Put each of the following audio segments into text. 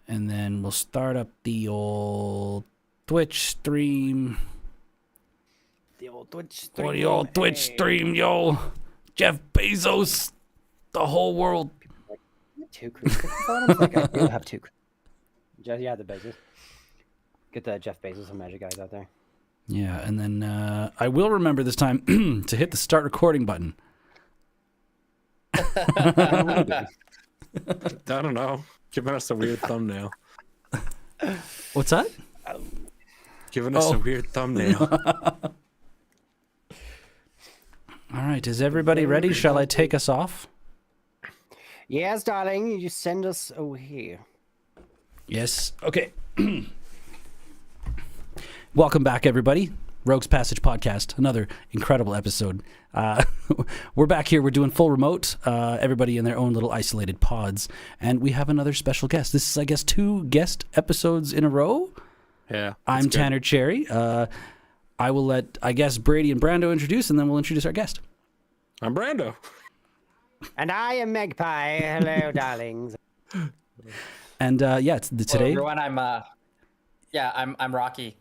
And then we'll start up the old Twitch stream. The old Twitch stream. What the old Twitch stream, yo. Jeff Bezos. The whole world. Two credit bottoms? Like, I do have two. Yeah, the Bezos. Get the Jeff Bezos and Magic guys out there. Yeah, and then I will remember this time to hit the start recording button. I don't know. Giving us a weird thumbnail. What's that? Giving us a weird thumbnail. All right, is everybody ready? Shall I take us off? Yes, darling. You just send us away. Yes. Okay. Welcome back, everybody. Rogues Passage Podcast, another incredible episode. We're back here. We're doing full remote, everybody in their own little isolated pods. And we have another special guest. This is, I guess, 2 guest episodes in a row. Yeah. I'm good. Tanner Cherry. I will let, I guess, Brady and Brando introduce, and then we'll introduce our guest. I'm Brando. And I am Magpie. Hello, darlings. And it's today. Hello, everyone, I'm Rocky.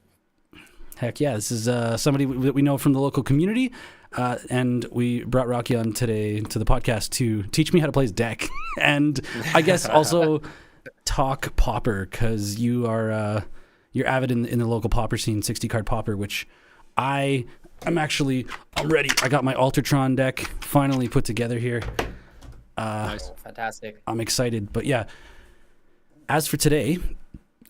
Heck yeah, this is somebody that we know from the local community, and we brought Rocky on today to the podcast to teach me how to play his deck, and I guess also talk Pauper, because you're avid in the local Pauper scene, 60 card Pauper, which I'm ready. I got my Altertron deck finally put together here. Nice. Fantastic. I'm excited, but yeah. As for today,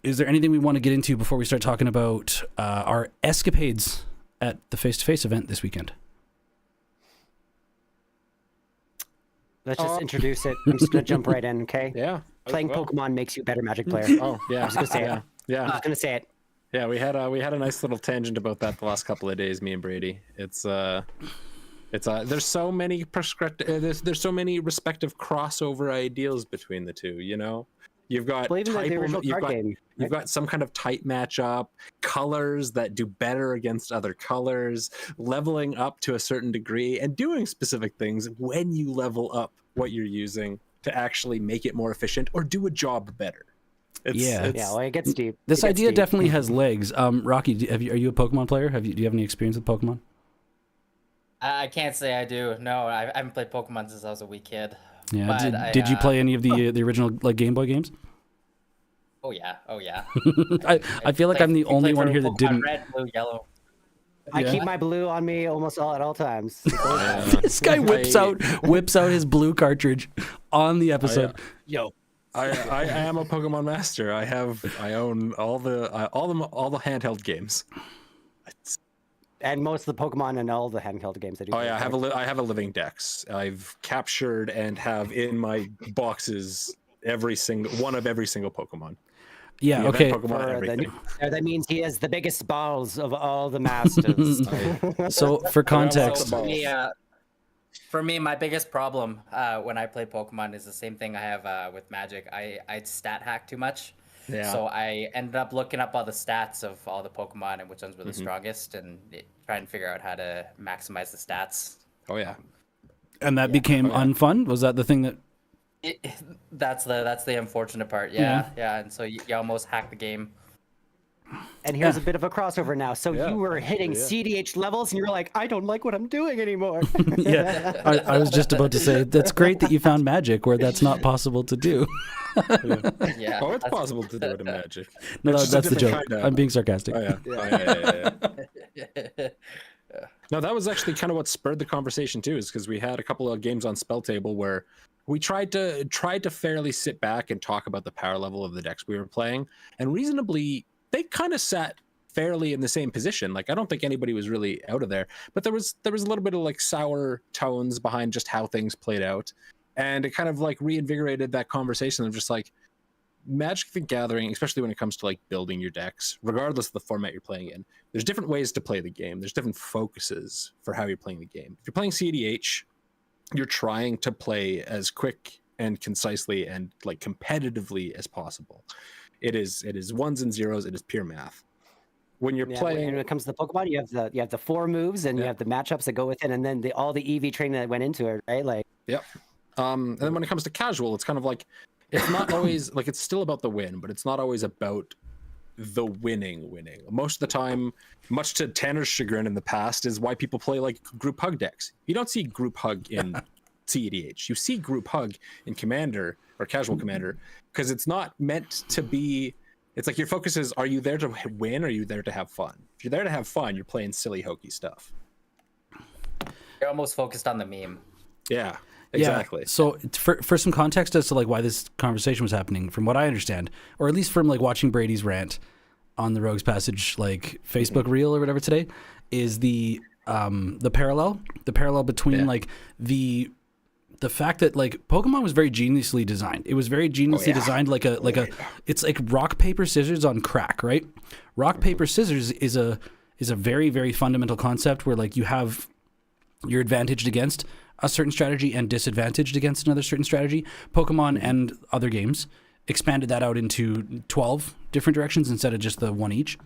is there anything we want to get into before we start talking about our escapades at the face-to-face event this weekend? Let's just introduce it. I'm just going to jump right in, okay? Yeah. Playing Pokemon makes you a better Magic player. Oh, yeah. I was going to say it. Yeah. I was going to say it. Yeah, we had a nice little tangent about that the last couple of days, me and Brady. It's there's so many there's so many respective crossover ideals between the two, you know? You've got Well, even like the original card game. You've got some kind of type matchup, colors that do better against other colors, leveling up to a certain degree, and doing specific things when you level up what you're using to actually make it more efficient or do a job better. Yeah, well, it gets deep. This idea definitely has legs. Rocky, are you a Pokemon player? Do you have any experience with Pokemon? I can't say I do. No, I haven't played Pokemon since I was a wee kid. Yeah. But Did you play any of the original Game Boy games? Oh yeah. I feel like I'm the only one here that Pokemon didn't. Red, blue, yellow. I keep my blue on me almost at all times. This guy whips out his blue cartridge on the episode. Yo. I am a Pokemon master. I own all the handheld games. And most of the Pokemon and all the handheld games I do. Oh yeah, I have a living dex. I've captured and have in my boxes every single Pokemon. Yeah, The okay. event Pokemon, everything. That means he has the biggest balls of all the masters. So for context, For me, my biggest problem when I play Pokemon is the same thing I have with Magic. I stat hack too much. Yeah. So I ended up looking up all the stats of all the Pokemon and which ones were the strongest, and trying to figure out how to maximize the stats. Oh yeah. and that became unfun. Was that the thing that? That's the unfortunate part. Yeah. And so you almost hack the game. And here's a bit of a crossover now. So you were hitting CDH levels, and you're like, I don't like what I'm doing anymore. Yeah, I was just about to say that's great that you found Magic where that's not possible to do. Yeah. Oh, it's possible to do it in Magic. No, It's just that's a the joke. different kind of- I'm being sarcastic. Oh yeah. No, that was actually kind of what spurred the conversation too, is because we had a couple of games on Spell Table where we tried to fairly sit back and talk about the power level of the decks we were playing, and reasonably they kind of sat fairly in the same position. Like I don't think anybody was really out of there, but there was a little bit of like sour tones behind just how things played out, and it kind of like reinvigorated that conversation of just like Magic the Gathering, especially when it comes to like building your decks, regardless of the format you're playing in, there's different ways to play the game. There's different focuses for how you're playing the game. If you're playing CDH, you're trying to play as quick and concisely and like competitively as possible. It is ones and zeros. It is pure math. When you're playing, when it comes to the Pokemon, you have the 4 moves, and you have the matchups that go with it, and then all the EV training that went into it, right? Like, yep. And then when it comes to casual, it's kind of like it's not always like it's still about the win, but it's not always about the winning. Most of the time, much to Tanner's chagrin in the past, is why people play like group hug decks. You don't see group hug in CEDH. You see group hug in Commander or Casual Commander because it's not meant to be. It's like your focus is: are you there to win? Or are you there to have fun? If you're there to have fun, you're playing silly hokey stuff. You're almost focused on the meme. Yeah. Exactly. Yeah. So for some context as to like why this conversation was happening, from what I understand, or at least from like watching Brady's rant on the Rogues Passage like Facebook reel or whatever today, is the parallel between like the fact that like Pokemon was very geniusly designed. It was very geniusly designed like a it's like rock paper scissors on crack, right? Rock paper scissors is a very, very fundamental concept where like you have you're advantaged against a certain strategy and disadvantaged against another certain strategy. Pokemon and other games expanded that out into 12 different directions instead of just the one each.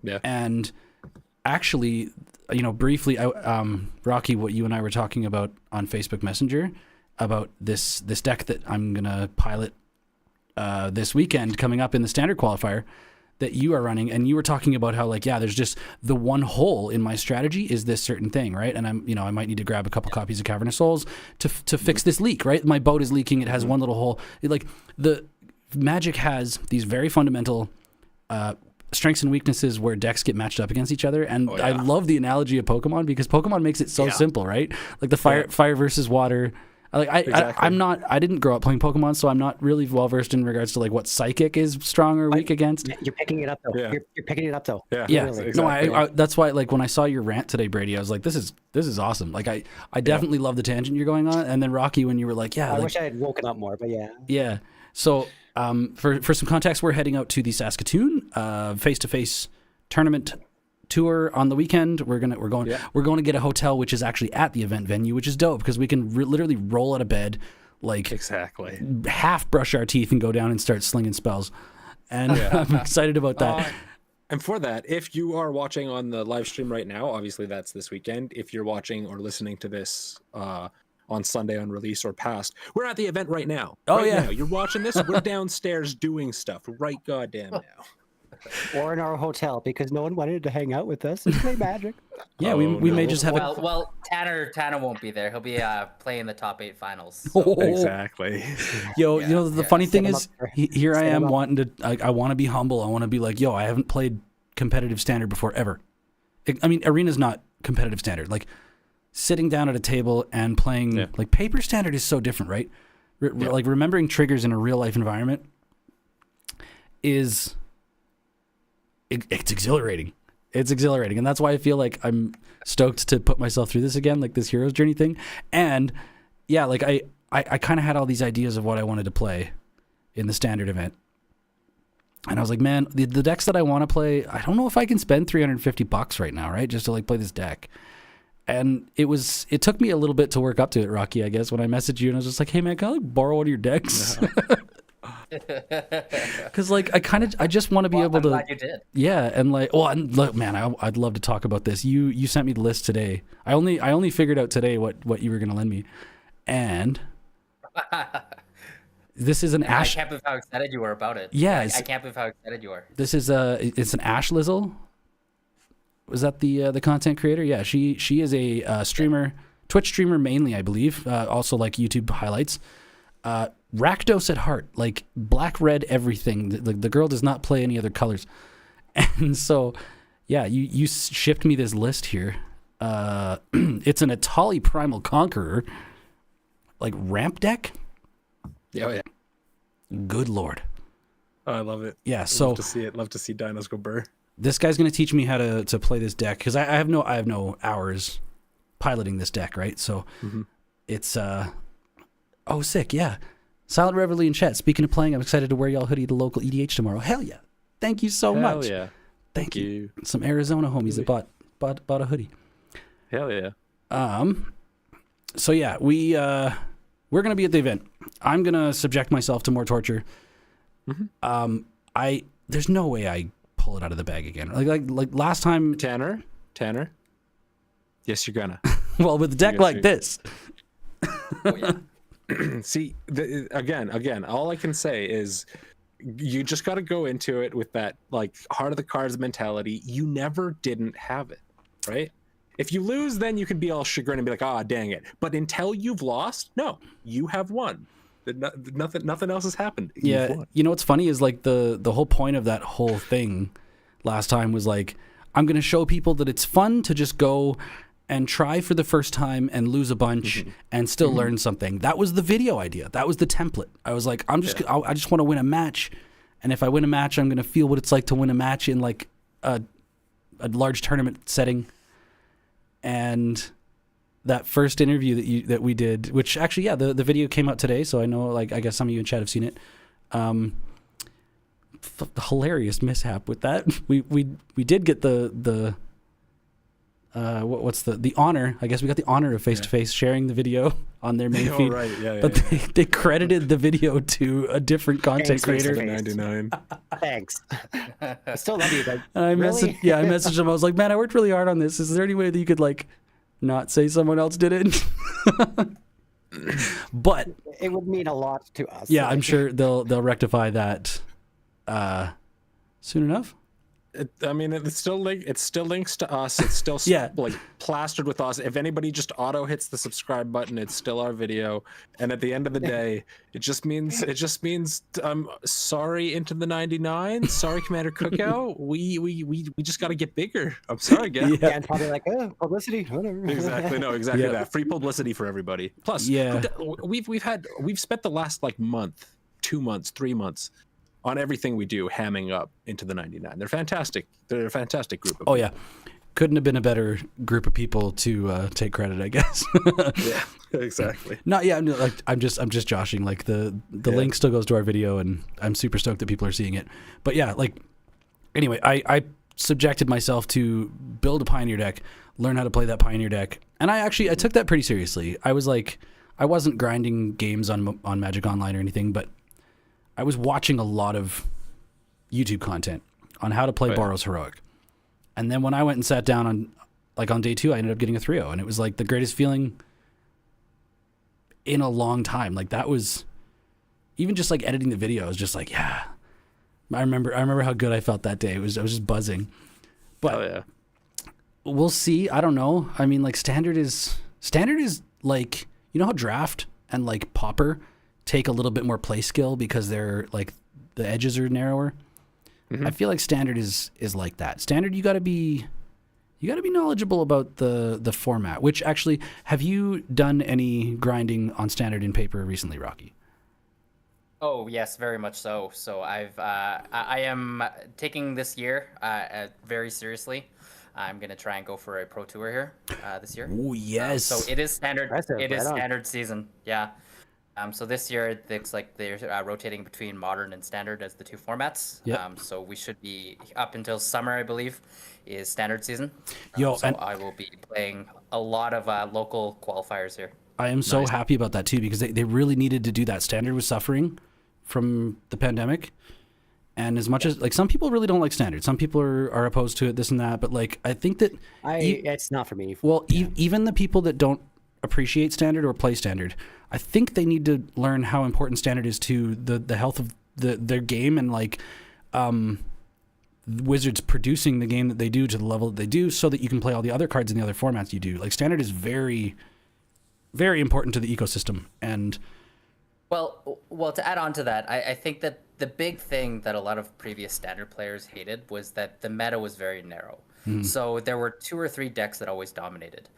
Yeah. And actually, you know, briefly, Rocky, what you and I were talking about on Facebook Messenger about this deck that I'm going to pilot this weekend coming up in the standard qualifier that you are running, and you were talking about how like, yeah, there's just the one hole in my strategy is this certain thing, right? And I'm, you know, I might need to grab a couple copies of Cavern of Souls to fix this leak, right? My boat is leaking. It has one little hole. Like the Magic has these very fundamental strengths and weaknesses where decks get matched up against each other. And I love the analogy of Pokemon because Pokemon makes it so simple, right? Like the fire versus water. Like I didn't grow up playing Pokemon, so I'm not really well versed in regards to like what Psychic is strong or weak against. You're picking it up though. Yeah. You're picking it up though. Yeah. Really. No, I that's why like when I saw your rant today, Brady, I was like, this is awesome. Like I definitely love the tangent you're going on. And then Rocky, when you were like, I wish I had woken up more, but yeah. Yeah. So for some context, we're heading out to the Saskatoon face-to-face tournament tour on the weekend. We're going to get a hotel which is actually at the event venue, which is dope because we can literally roll out of bed, like half brush our teeth and go down and start slinging spells. And I'm excited about that. And for that, if you are watching on the live stream right now, obviously that's this weekend. If you're watching or listening to this on Sunday on release or past, we're at the event right now. Now. You're watching this. We're downstairs doing stuff right goddamn now. Or in our hotel because no one wanted to hang out with us and play Magic. Yeah, we may just have well, Tanner won't be there. He'll be playing the top 8 finals. So. Exactly. Yo, you know the funny thing is, here I am wanting to. I want to be humble. I want to be like, yo, I haven't played competitive standard before ever. I mean, arena's not competitive standard. Like sitting down at a table and playing like paper standard is so different, right? Like remembering triggers in a real life environment is. It's exhilarating. It's exhilarating. And that's why I feel like I'm stoked to put myself through this again, like this hero's journey thing. And yeah, like I kind of had all these ideas of what I wanted to play in the standard event. And I was like, man, the decks that I want to play, I don't know if I can spend $350 right now, right? Just to like play this deck. And it took me a little bit to work up to it, Rocky, I guess, when I messaged you and I was just like, hey man, can I like borrow one of your decks? Because like I just want to be able to. Glad you did. Yeah, and like, well, and look, man, I'd love to talk about this. You sent me the list today. I only figured out today what you were gonna lend me, and this is an ash. I can't believe how excited you were about it. Yeah, I can't believe how excited you are. This is it's an Ash Lizzle. Was that the content creator? Yeah, she is a streamer, Twitch streamer mainly, I believe. Also like YouTube highlights. Rakdos at heart, like black, red, everything. The girl does not play any other colors. And so, yeah, you shipped me this list here. It's an Atali Primal Conqueror, like ramp deck. Yeah. Good Lord. Oh, I love it. Yeah, so love to see it. Love to see dinos go burr. This guy's going to teach me how to play this deck because I have no hours piloting this deck, right? So it's oh, sick, yeah. Silent Reveille in chat. Speaking of playing, I'm excited to wear y'all hoodie at the local EDH tomorrow. Hell yeah. Thank you so much. Hell yeah. Thank you. Some Arizona homies that bought a hoodie. Hell yeah. So yeah, we're going to be at the event. I'm going to subject myself to more torture. There's no way I pull it out of the bag again. Like last time. Tanner. Yes, you're gonna. Well, with a deck like this. Oh, yeah. See, again, all I can say is you just got to go into it with that like heart of the cards mentality. You never didn't have it, right? If you lose, then you can be all chagrined and be like, "Ah, dang it!" But until you've lost, no, you have won. Nothing else has happened. You've Yeah, won. you know what's funny is like the whole point of that whole thing last time was like, I'm gonna show people that it's fun to just go and try for the first time and lose a bunch and still learn something. That was the video idea. That was the template. I was like, I just want to win a match, and if I win a match, I'm gonna feel what it's like to win a match in like a large tournament setting. And that first interview that we did, which actually, yeah, the video came out today, so I know, like, I guess some of you in chat have seen it. Hilarious mishap with that. We did get the what's the honor? I guess we got the honor of Face to Face sharing the video on their main feed. Right, yeah, But they credited the video to a different content Thanks, creator. Face-to-Face. 99. Thanks. I still love you, but And I really? I messaged him. I was like, man, I worked really hard on this. Is there any way that you could like not say someone else did it? But It would mean a lot to us. yeah, like- I'm sure they'll rectify that soon enough. I mean, it still links to us. It's still Yeah. like plastered with us. If anybody just auto hits the subscribe button, it's still our video. And at the end of the day, it just means I'm sorry into the 99. Sorry, Commander Cookout. We just got to get bigger. I'm sorry, guys. Yeah. Yeah, and probably like, oh, publicity, whatever. Exactly. No, exactly Yeah. that. Free publicity for everybody. Plus, Yeah. we've spent the last like month, 2 months, 3 months on everything we do, hamming up into the 99. They're fantastic. They're a fantastic group of Oh yeah, couldn't have been a better group of people to take credit, I guess. Yeah, exactly. Not yeah, no, like I'm just joshing. Like the link still goes to our video, and I'm super stoked that people are seeing it. But yeah, like anyway, I subjected myself to build a Pioneer deck, learn how to play that Pioneer deck, and I took that pretty seriously. I was like, I wasn't grinding games on Magic Online or anything, but I was watching a lot of YouTube content on how to play Boros Heroic. And then when I went and sat down on day 2, I ended up getting a 3-0, and it was like the greatest feeling in a long time. Like that was even just like editing the video. I was just like, yeah. I remember how good I felt that day. I was just buzzing. But Oh yeah. we'll see. I don't know. I mean, like standard is like, you know how draft and like pauper take a little bit more play skill because they're like the edges are narrower. I feel like standard is like that. Standard, you got to be knowledgeable about the format. Which actually, have you done any grinding on standard in paper recently, Rocky? Oh yes, very much so. So I am taking this year very seriously. I'm gonna try and go for a pro tour here this year. Oh yes. So it is standard. Impressive, It is right on. standard season. Yeah. So this year it looks like they're rotating between modern and standard as the two formats. Yep. So we should be up until summer, I believe, is standard season. Yo, so and- I will be playing a lot of local qualifiers here. I am so happy about that too, because they really needed to do that. Standard was suffering from the pandemic. And as much as like some people really don't like standard, some people are opposed to it, this and that. But like, I think that It's not for me. well, even the people that don't appreciate standard or play standard, I think they need to learn how important standard is to the health of their game, and like Wizards producing the game that they do to the level that they do, so that you can play all the other cards in the other formats you do. Like standard is very, very important to the ecosystem. And Well, to add on to that, I think that the big thing that a lot of previous standard players hated was that the meta was very narrow. So there were 2 or 3 decks that always dominated.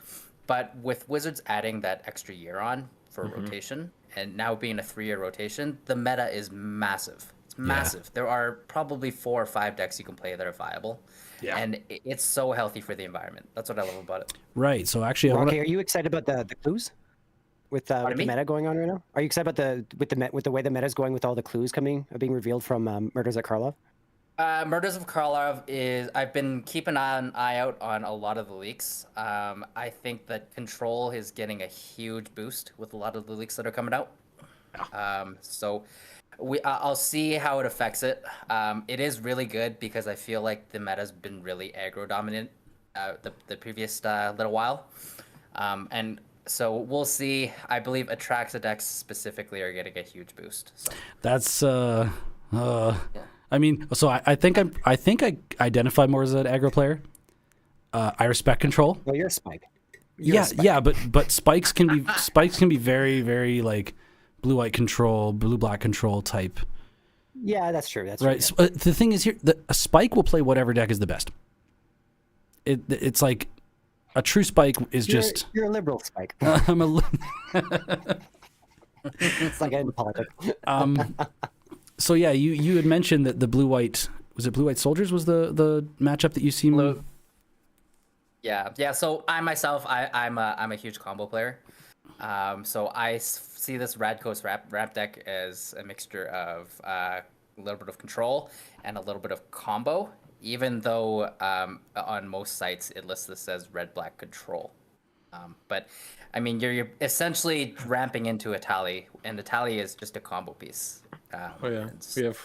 But with Wizards adding that extra year on for rotation, and now being a 3-year rotation, the meta is massive. It's massive. There are probably 4 or 5 decks you can play that are viable. Yeah. And it's so healthy for the environment. That's what I love about it. right, so actually, I want Rocky, are you excited about the clues with the me? meta going on right now? Are you excited about with the way the meta's going with all the clues being revealed from Murders at Karlov? Murders of Karlov is. I've been keeping an eye out on a lot of the leaks. I think that Control is getting a huge boost with a lot of the leaks that are coming out. So I'll see how it affects it. It is really good because I feel like the meta's been really aggro dominant the previous little while, and So we'll see. I believe Atraxa decks specifically are getting a huge boost. So That's I mean, so I think I identify more as an aggro player. I respect control. Well, you're a Spike. You're a Yeah, Spike. yeah, but spikes can be very, very like blue white control, blue black control type. Yeah, that's true. That's Right. True, So, the thing is here, a spike will play whatever deck is the best. It's like a true spike is just. You're a liberal Spike. I'm a. It's like in politics. So yeah, you had mentioned that the blue white blue white soldiers was the matchup that you seem. Blue. Yeah. So I myself, I'm a huge combo player. So I see this Radcoast rap deck as a mixture of a little bit of control and a little bit of combo. Even though on most sites it lists this as red black control, but I mean you're essentially ramping into a tally, and the tally is just a combo piece. Oh yeah, we have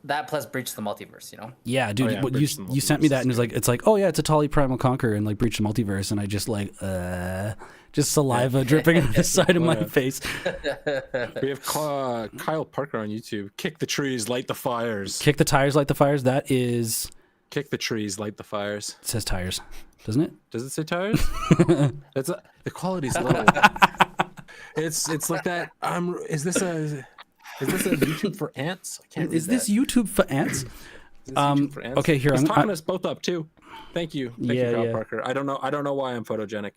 that plus Breach the Multiverse, Yeah, dude, yeah, what Breach the you sent me Multiverse that is and it was like it's like, oh yeah, it's a Tali Primal Conqueror and like Breach the Multiverse, and I just like just saliva dripping on the side of my yeah. face. We have Kyle Parker on YouTube. Kick the trees, light the fires. Kick the tires, light the fires. That is, Kick the trees, light the fires. it says tires, doesn't it? Does it say tires? The quality's low. It's like that. Is this a YouTube for ants? I can't. Is read this that. YouTube for ants? Is this YouTube for ants? okay, here, He's I'm- talking I- us both up too. Thank you, Yeah, Kyle yeah. Parker. I don't know why I'm photogenic.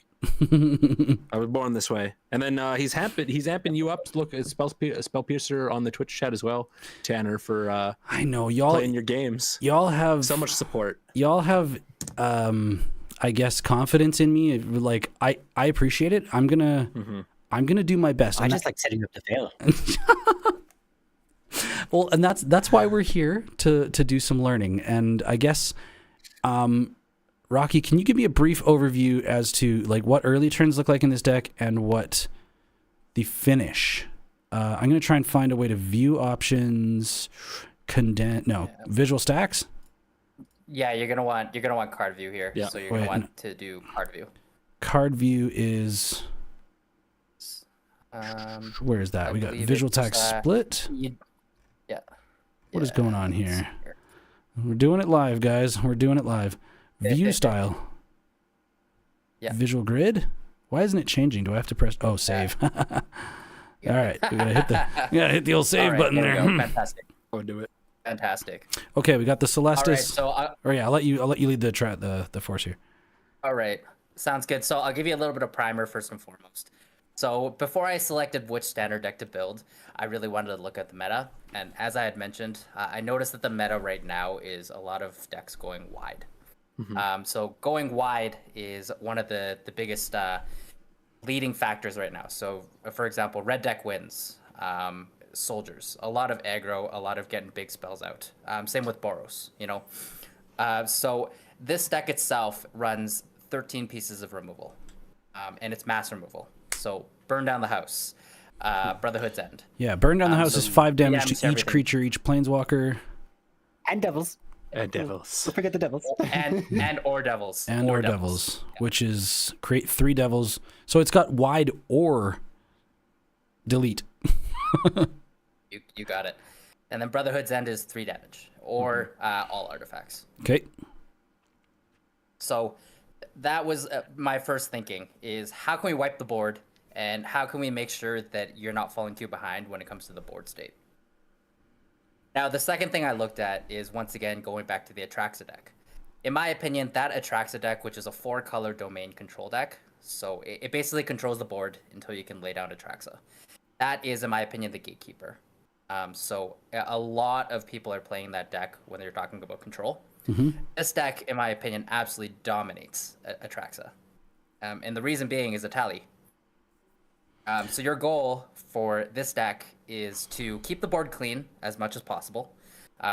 I was born this way. And then he's amping you up. Look, it's Spell Piercer on the Twitch chat as well. Tanner for I know y'all. playing your games. Y'all have So much support. y'all have I guess confidence in me. Like I appreciate it. I'm gonna do my best. I And just like setting up to fail. well, and that's why we're here to do some learning. And I guess Rocky, can you give me a brief overview as to like what early turns look like in this deck and what the finish? I'm gonna try and find a way to view options, visual stacks. Yeah, you're gonna want card view here. Yeah. So you're gonna Wait, want to do card view. Card view is where is that? I We got believe visual it's, tax split. Yeah. What is going on here? We're doing it live, guys. We're doing it live. View style. Yeah. Visual grid. Why isn't it changing? Do I have to press? Oh, save. All right, we gotta hit the old save All right, button there there. we go. Fantastic. Go do it. Fantastic. Okay, we got the All right, Celestis. so Or yeah, I'll let you lead the force here. all right, sounds good. So I'll give you a little bit of primer first and foremost. So before I selected which standard deck to build, I really wanted to look at the meta, and as I had mentioned, I noticed that the meta right now is a lot of decks going wide. So going wide is one of the biggest leading factors right now. So for example, red deck wins. Soldiers, a lot of aggro, a lot of getting big spells out. Same with Boros, So this deck itself runs 13 pieces of removal, and it's mass removal. So burn down the house, Brotherhood's End. Yeah, burn down the house so is 5 damage DMs to each everything. creature, each planeswalker, And devils. And devils. Don't forget the devils. and or devils. and or devils, which is create 3 devils. So it's got wide or delete. You got it. And then Brotherhood's End is 3 damage, or all artifacts. Okay. So that was my first thinking is how can we wipe the board and how can we make sure that you're not falling too behind when it comes to the board state. Now, the second thing I looked at is once again going back to the Atraxa deck. In my opinion, that Atraxa deck, which is a 4-color domain control deck, so it basically controls the board until you can lay down Atraxa. That is, in my opinion, the gatekeeper. So a lot of people are playing that deck when they're talking about control. This deck, in my opinion, absolutely dominates Atraxa. And the reason being is a tally. So your goal for this deck is to keep the board clean as much as possible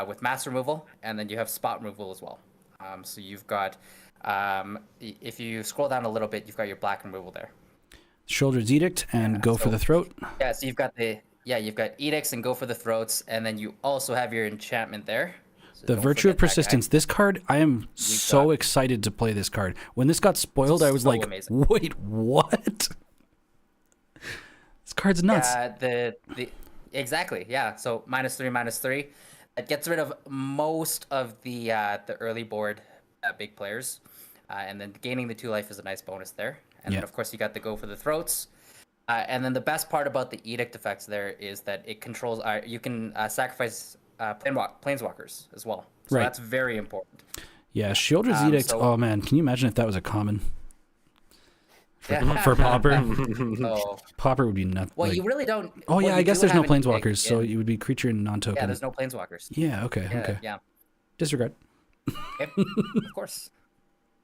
with mass removal, and then you have spot removal as well. So you've got, if you scroll down a little bit, you've got your black removal there. Shoulder's Edict and go for so- the throat. Yeah, so you've got you've got edicts and go for the throats, and then you also have your enchantment there. So So The don't Virtue of forget that guy. Persistence. This card, I am so excited to play this card. When this got spoiled, I was So like, amazing. wait, what? This card's nuts. The exactly, yeah. So -3/-3. It gets rid of most of the early board big players, and then gaining the 2 life is a nice bonus there. And Yeah. then of course you got the go for the throats. And then the best part about the edict effects there is that it controls. You can sacrifice planeswalkers as well. So Right. that's very important. Yeah, Shieldred's Edict. so- Oh man, can you imagine if that was a common Yeah. for Pauper? Oh. Pauper would be nuts. Well, like- you really don't. oh yeah, well, I you guess do there's no have an edict planeswalkers, so in- it would be creature and non-token. yeah, there's no planeswalkers. Yeah, okay, Yeah, okay. yeah. Disregard. Okay, of course.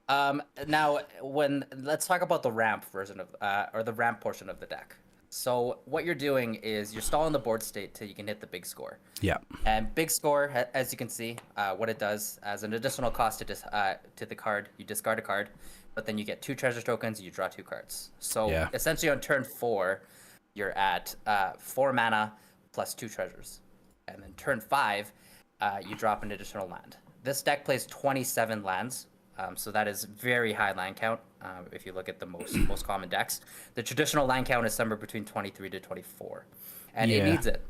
Now, let's talk about the ramp version of, or the ramp portion of the deck. So what you're doing is you're stalling the board state till you can hit the big score. Yeah. And big score, as you can see, what it does as an additional cost to the card, you discard a card, but then you get 2 treasure tokens, you draw 2 cards. So Yeah. essentially on turn 4, you're at 4 mana plus 2 treasures. And then turn 5, you drop an additional land. This deck plays 27 lands, so that is very high land count. If you look at the most common decks, the traditional land count is somewhere between 23 to 24, and it Yeah. needs it.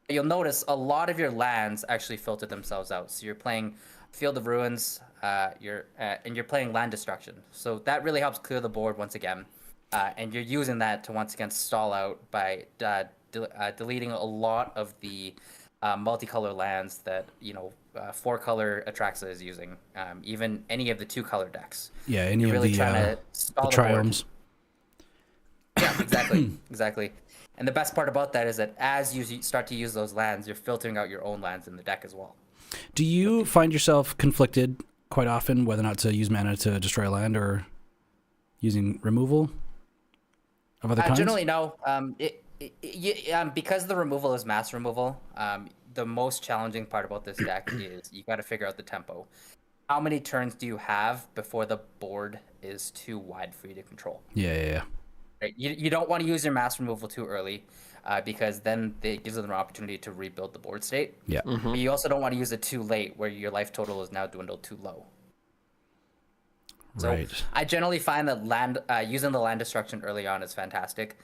You'll notice a lot of your lands actually filter themselves out. So you're playing Field of Ruins, and you're playing land destruction. So that really helps clear the board once again, and you're using that to once again stall out by deleting a lot of the multicolor lands that 4-color Atraxa is using, even any of the 2-color decks. Yeah, any You're of really the trying to stall the board. triomes. Yeah, exactly. And the best part about that is that as you start to use those lands, you're filtering out your own lands in the deck as well. Do you find yourself conflicted quite often whether or not to use mana to destroy a land or using removal of other kinds? Generally, no. Because the removal is mass removal, the most challenging part about this deck is you got to figure out the tempo. How many turns do you have before the board is too wide for you to control? Yeah. Right? You don't want to use your mass removal too early, because then it gives them an opportunity to rebuild the board state. Yeah. But you also don't want to use it too late, where your life total is now dwindled too low. So Right. I generally find that using the land destruction early on is fantastic,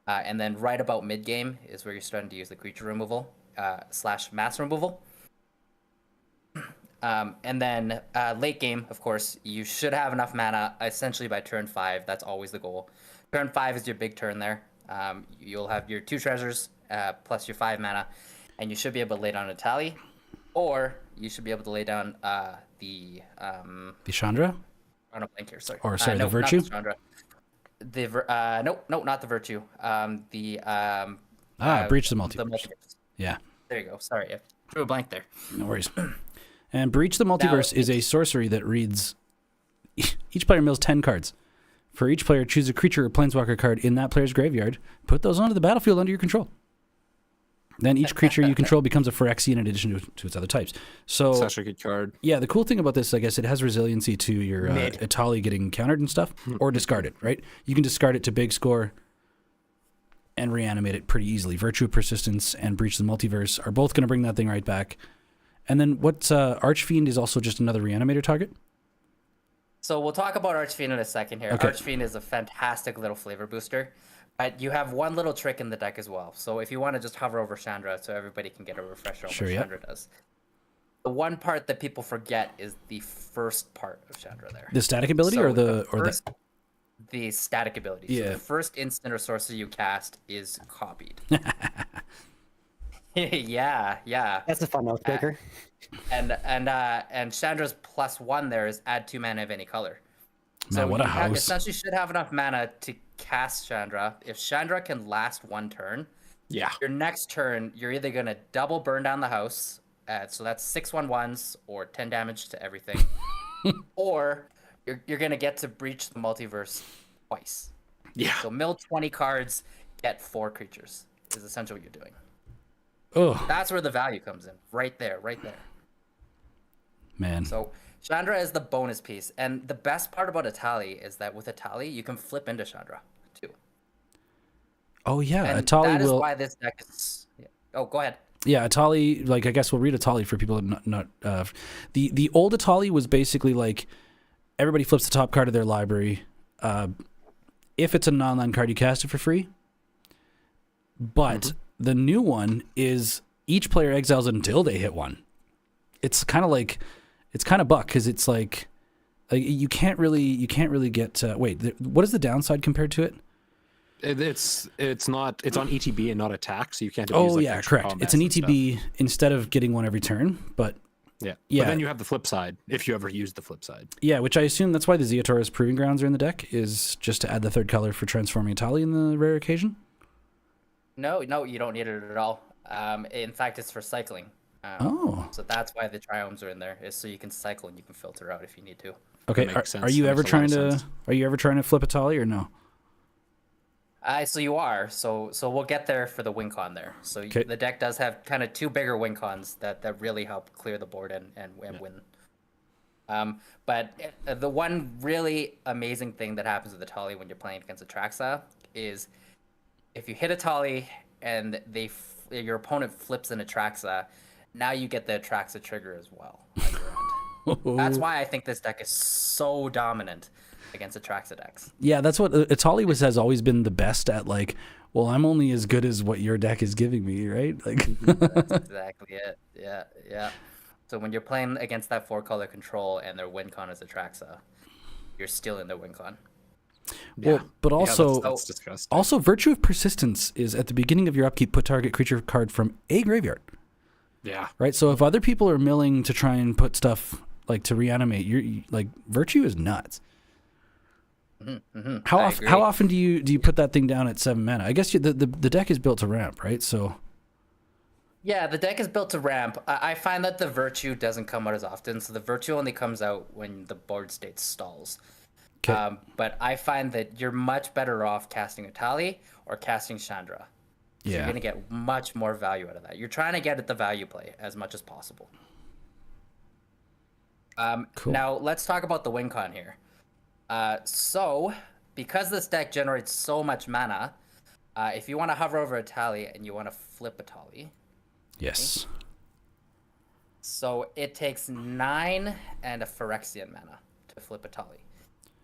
and then right about mid game is where you're starting to use the creature removal / mass removal. And then late game, of course, you should have enough mana essentially by turn 5. That's always the goal. Turn 5 is your big turn there. You'll have your 2 treasures plus your 5 mana, and you should be able to lay down a tally, or you should be able to lay down the Chandra? on a blank here. Sorry. Or, sorry, the no, Virtue? Not the Chandra. No, not the Virtue. Breach the the Multiverse. multiverse. Yeah, There you go. Sorry, I drew a blank there. no worries. And Breach the Multiverse is a sorcery that reads, each player mills 10 cards. For each player, choose a creature or planeswalker card in that player's graveyard. Put those onto the battlefield under your control. Then each creature you control becomes a Phyrexian in addition to its other types. So, Such a good card. yeah, the cool thing about this, I guess, it has resiliency to your Atali getting countered and stuff, or discard it, right? You can discard it to big score and reanimate it pretty easily. Virtue of Persistence and Breach the Multiverse are both going to bring that thing right back. And then what's Archfiend is also just another reanimator target? So we'll talk about Archfiend in a second here. Okay. Archfiend is a fantastic little flavor booster, but you have one little trick in the deck as well. So if you want to just hover over Chandra so everybody can get a refresher on Sure, what yeah. Chandra does. The one part that people forget is the first part of Chandra there. The static ability So or the the static ability. So Yeah. the first instant or sorcery you cast is copied. yeah. That's a fun oath breaker. And Chandra's +1 there is add 2 mana of any color. Man, what a you house. essentially should have enough mana to cast Chandra. If Chandra can last 1 turn, Yeah. your next turn you're either gonna double burn down the house, so that's 6/1/1s or 10 damage to everything, or you're gonna get to breach the multiverse twice. Yeah. So mill 20 cards, get 4 creatures is essentially what you're doing. Oh, That's where the value comes in. Right there. man. So Chandra is the bonus piece. And the best part about Atali is that with Atali, you can flip into Chandra too. Oh, yeah. And Atali that is will. why this deck is... Yeah. Oh, go ahead. Yeah, Atali, like, I guess we'll read Atali for people not the old Atali was basically like everybody flips the top card of their library. If it's a non-land card, you cast it for free. But the new one is each player exiles until they hit one. It's kind of buck because it's like you can't really get. What is the downside compared to it? It's on ETB and not attack, so you can't. Oh yeah, correct. It's an ETB instead of getting one every turn, but yeah. Yeah. But then you have the flip side if you ever use the flip side. yeah, which I assume that's why the Zeotaurus Proving Grounds are in the deck, is just to add the third color for transforming Atali in the rare occasion. No, you don't need it at all. In fact, it's for cycling. So that's why the triomes are in there, is so you can cycle and you can filter out if you need to. Okay, That makes sense. are you That ever makes a lot trying of to sense. flip Atali or no? So you are. So we'll get there for the win con there. So Okay. the deck does have kind of two bigger win cons that really help clear the board and win. But the one really amazing thing that happens with Atali when you're playing against Atraxa is if you hit Atali and your opponent flips an Atraxa, now you get the Atraxa trigger as well on your end. That's why I think this deck is so dominant against Atraxa decks. Yeah, that's what Atali has always been the best at. Like, well, I'm only as good as what your deck is giving me, right? Like, That's exactly it. Yeah. So when you're playing against that 4-color control and their win con is Atraxa, you're still in their win con. well, but also that's disgusting. also Virtue of Persistence is at the beginning of your upkeep, put target creature card from a graveyard. Yeah. Right. So if other people are milling to try and put stuff like to reanimate, you like Virtue is nuts. How I often? agree. How often do you put that thing down at 7 mana? I guess the deck is built to ramp, right? So Yeah, the deck is built to ramp. I find that the Virtue doesn't come out as often, so the Virtue only comes out when the board state stalls. 'kay. But I find that you're much better off casting Atali or casting Chandra. So yeah. You're going to get much more value out of that. You're trying to get at the value play as much as possible. Cool. Now, let's talk about the win con here. So, because this deck generates so much mana, if you want to hover over Atali and you want to flip Atali, Yes. so it takes 9 and a Phyrexian mana to flip Atali.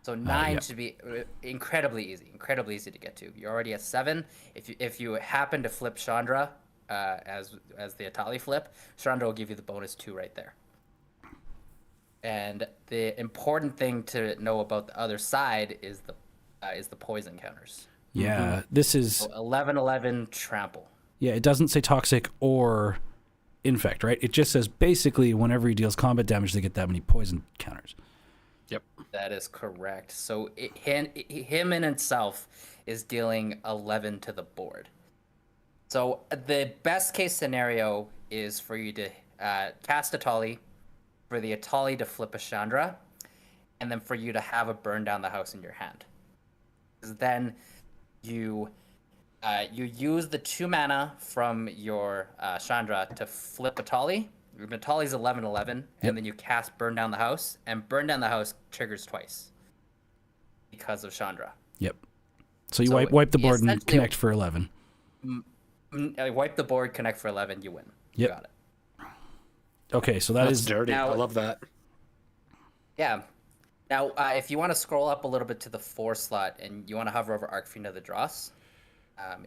So 9 yeah. should be incredibly easy to get to. You're already at 7. If you happen to flip Chandra as the Atali flip, Chandra will give you the bonus 2 right there. And the important thing to know about the other side is the poison counters. Yeah. This is So 11/11 trample. yeah. It doesn't say toxic or infect, right? It just says basically whenever he deals combat damage, they get that many poison counters. Yep. That is correct. So him in itself is dealing 11 to the board. So the best case scenario is for you to cast Atali, for the Atali to flip a Chandra, and then for you to have a burn down the house in your hand. 'Cause then you use the 2 mana from your Chandra to flip Atali. Atali's 11/11, and then you cast Burn Down the House, and Burn Down the House triggers twice because of Chandra. Yep. So you So wipe the board and essentially- connect for 11. Wipe the board, connect for 11, you win. You Yep. got it. Okay, so that That's is dirty. Now- I love that. Yeah. Now, if you want to scroll up a little bit to the 4 slot and you want to hover over Archfiend of the Dross,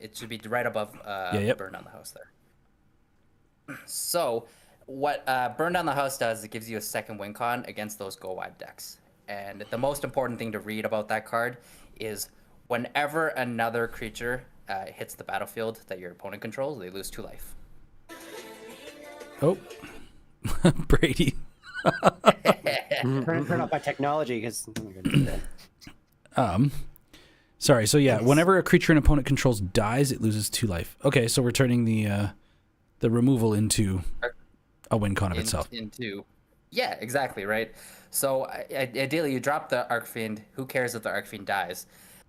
it should be right above yep. Burn Down the House there. So, what Burn Down the House does is it gives you a second win con against those go wide decks. And the most important thing to read about that card is whenever another creature hits the battlefield that your opponent controls, they lose 2 life. oh Brady. Turn off my technology because. Sorry. So yeah, whenever a creature an opponent controls dies, it loses 2 life. Okay, so we're turning the removal into a win con of itself. Yeah, exactly, right? So ideally, you drop the Archfiend. Who cares if the Archfiend dies?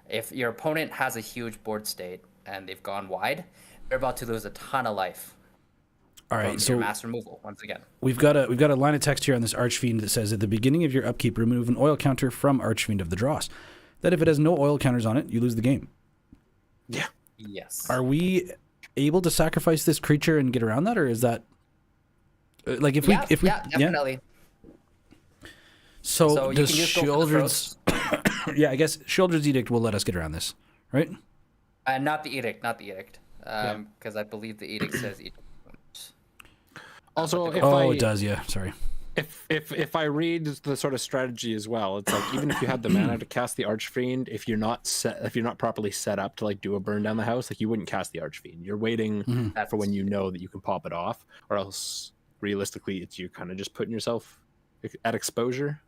If your opponent has a huge board state and they've gone wide, they're about to lose a ton of life. All right, From so your mass removal once again. we've got a line of text here on this Archfiend that says at the beginning of your upkeep, remove an oil counter from Archfiend of the Dross. That if it has no oil counters on it, you lose the game. Yeah. Yes. Are we able to sacrifice this creature and get around that, or is that like if we definitely. So you does can just go for the Sheoldred's yeah, I guess Sheoldred's Edict will let us get around this, right? Not the edict, because I believe the edict says edict. Also, if It does, yeah. Sorry. if I read the sort of strategy as well, it's like even if you had the mana to cast the Archfiend, if you're not properly set up to like do a burn down the house, like you wouldn't cast the Archfiend. You're waiting for when you know that you can pop it off, or else realistically, it's you kind of just putting yourself at exposure.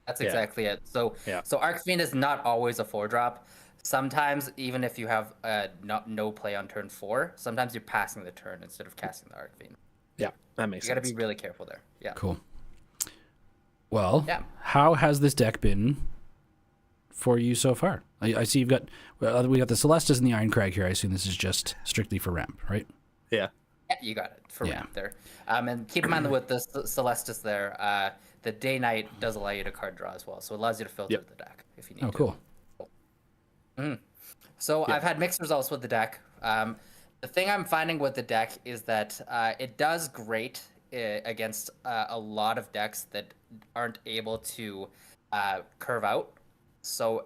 That's exactly it. So Archfiend is not always a 4-drop. Sometimes, even if you have no play on turn 4, sometimes you're passing the turn instead of casting the Archfiend. Yeah, that makes You sense. got to be really careful there. Yeah. Cool. Well, Yeah. how has this deck been for you so far? I see you've got we got the Celestis and the Iron Crag here. I assume this is just strictly for ramp, right? Yeah. Yeah, you got it for ramp there. And keep in mind that with the Celestis there, the Day Knight does allow you to card draw as well, so it allows you to filter the deck if you need to. Oh, cool. So I've had mixed results with the deck. The thing I'm finding with the deck is that it does great against a lot of decks that aren't able to curve out. So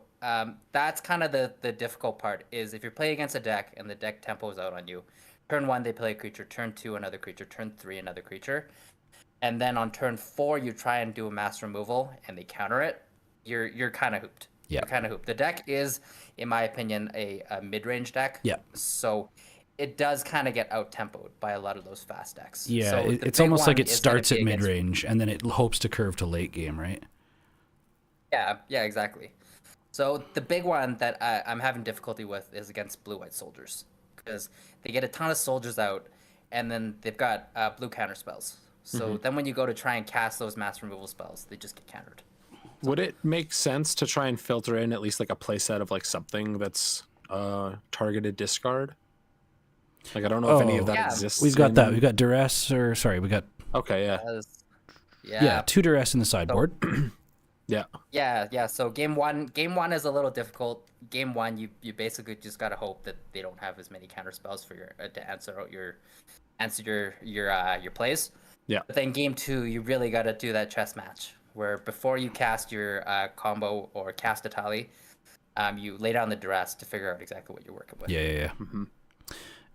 that's kind of the difficult part, is if you're playing against a deck and the deck tempos out on you, turn 1 they play a creature, turn 2 another creature, turn 3 another creature, and then on turn 4 you try and do a mass removal and they counter it, you're kind of hooped. Yeah. You're kind of hooped. The deck is, in my opinion, a mid-range deck. Yeah. So it does kind of get out-tempoed by a lot of those fast decks. Yeah, So the it's big almost like one it is gonna starts at be against- mid range and then it hopes to curve to late game, right? Yeah, exactly. So the big one that I'm having difficulty with is against blue-white soldiers, because they get a ton of soldiers out, and then they've got blue counter spells. So then when you go to try and cast those mass removal spells, they just get countered. Would it make sense to try and filter in at least like a playset of like something that's targeted discard? Like I don't know if any of that Yeah. exists. We've got that. in- We've got duress, or sorry, we got Okay, yeah. yeah 2 duress in the sideboard. Yeah. Yeah. So game one is a little difficult. Game 1, you basically just gotta hope that they don't have as many counter spells for your to answer out your plays. Yeah. But then game 2, you really gotta do that chess match where before you cast your combo or cast a tally, you lay down the duress to figure out exactly what you're working with. Yeah.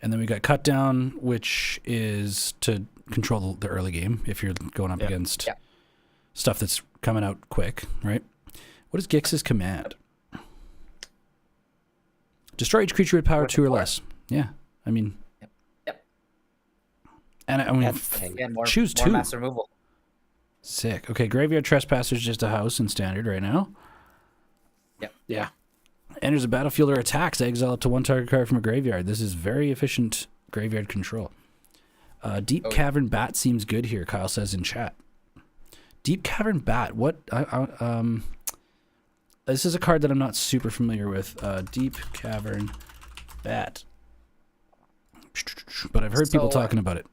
And then we got cut down, which is to control the early game if you're going up against stuff that's coming out quick, right? What is Gix's command? Destroy each creature with power 2 or less. Yeah, I mean, Yep. and I mean, Again, more, choose more 2. mass removal. Sick. Okay, Graveyard Trespasser is just a house in standard right now. Yeah. Enters a battlefield or attacks, exile up to 1 target card from a graveyard. This is very efficient graveyard control. Deep Cavern Bat seems good here, Kyle says in chat. Deep Cavern Bat, what? This is a card that I'm not super familiar with. Deep Cavern Bat. But I've heard people talking about it.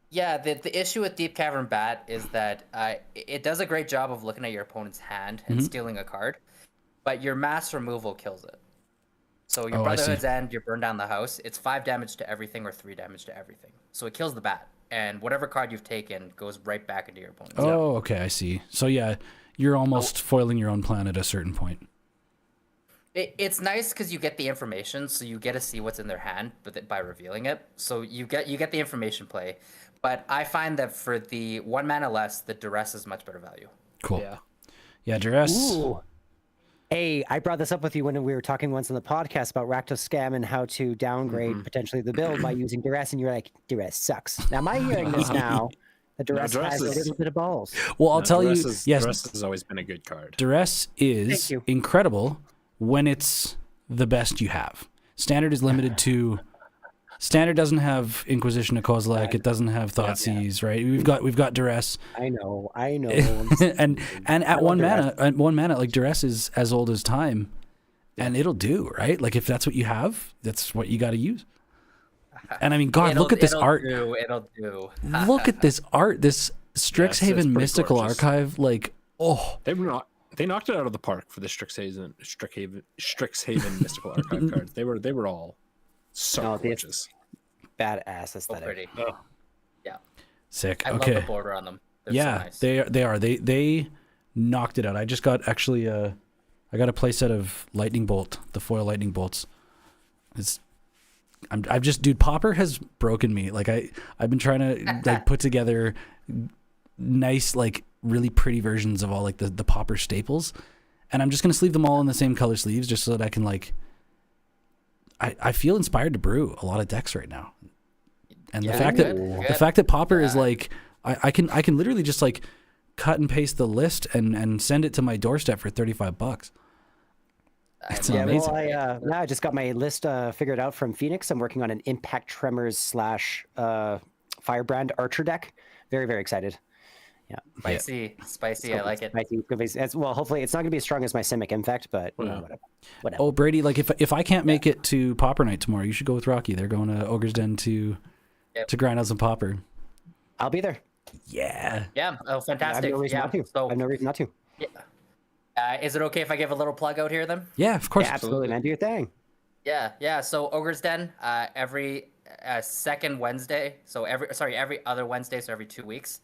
Yeah, the issue with Deep Cavern Bat is that it does a great job of looking at your opponent's hand and stealing a card, but your mass removal kills it. So your I see. Brotherhood's End, you burn down the house, it's 5 damage to everything or 3 damage to everything. So it kills the bat, and whatever card you've taken goes right back into your opponent's hand. Oh, okay, I see. So yeah, you're almost foiling your own plan at a certain point. It's nice because you get the information, so you get to see what's in their hand, but by revealing it. So you get the information play, but I find that for the 1 mana less, the duress is much better value. Cool. Yeah. Yeah, duress. Ooh. Hey, I brought this up with you when we were talking once on the podcast about Rakdos Scam and how to downgrade potentially the build by using duress, and you're like, duress sucks. Now, am I hearing this now? The duress duress has a is- little bit of balls. Well, I'll tell you, yes, Duress has always been a good card. duress is Thank you. incredible when it's the best you have. Standard is limited to. Standard doesn't have Inquisition of Kozilek. It doesn't have Thoughtseize, right? We've got duress, I know. and at 1 mana, like duress is as old as time, and it'll do, right? Like if that's what you have, that's what you got to use. And I mean, God, look at this art. It'll do. Look at this art. This it's Strixhaven pretty Mystical gorgeous. Archive. Like, oh, They knocked it out of the park for the Strixhaven Mystical Archive cards. They were all So No, the- gorgeous. Badass So aesthetic. pretty. Yeah, Sick. I Okay. love the border on them. They're Yeah, so nice. they are. They knocked it out. I just got actually I got a playset of lightning bolt, the foil lightning bolts. I've just, dude, Popper has broken me. Like I've been trying to like put together nice, like really pretty versions of all like the Popper staples, and I'm just gonna sleeve them all in the same color sleeves just so that I can like. I feel inspired to brew a lot of decks right now, and Yeah, the fact good, that good. the fact that Popper is Yeah. like I can literally just like cut and paste the list and send it to my doorstep for $35. It's Yeah, amazing. well, I just got my list figured out from Phoenix. I'm working on an Impact Tremors / Firebrand Archer deck. Very, very excited. Spicy. I like it. Well, hopefully it's not going to be as strong as my Simic Infect, but you know, whatever. Oh, Brady, like if I can't make it to Popper Night tomorrow, you should go with Rocky. They're going to Ogre's Den to grind out some Popper. I'll be there. Yeah. Yeah. Oh, I have fantastic. no reason Yeah. not to. I So, have no reason not to. is it okay if I give a little plug out here then? Yeah, of course. Yeah, absolutely, man. Do your thing. Yeah. So Ogre's Den, every second Wednesday. So every other Wednesday. So every 2 weeks.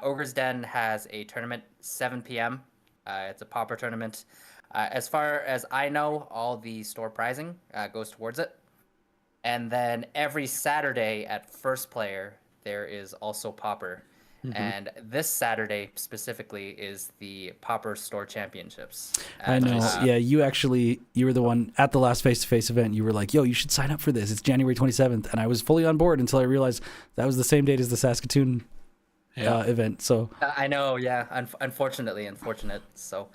Ogre's Den has a tournament 7 p.m. It's a Popper tournament. As far as I know, all the store prizing goes towards it. And then every Saturday at First Player, there is also Popper. And this Saturday specifically is the Popper Store Championships. I know. And, Yeah, you were the one at the last face-to-face event. You were like, yo, you should sign up for this. It's January 27th. And I was fully on board until I realized that was the same date as the Saskatoon event. So I know, yeah. Unfortunately. So,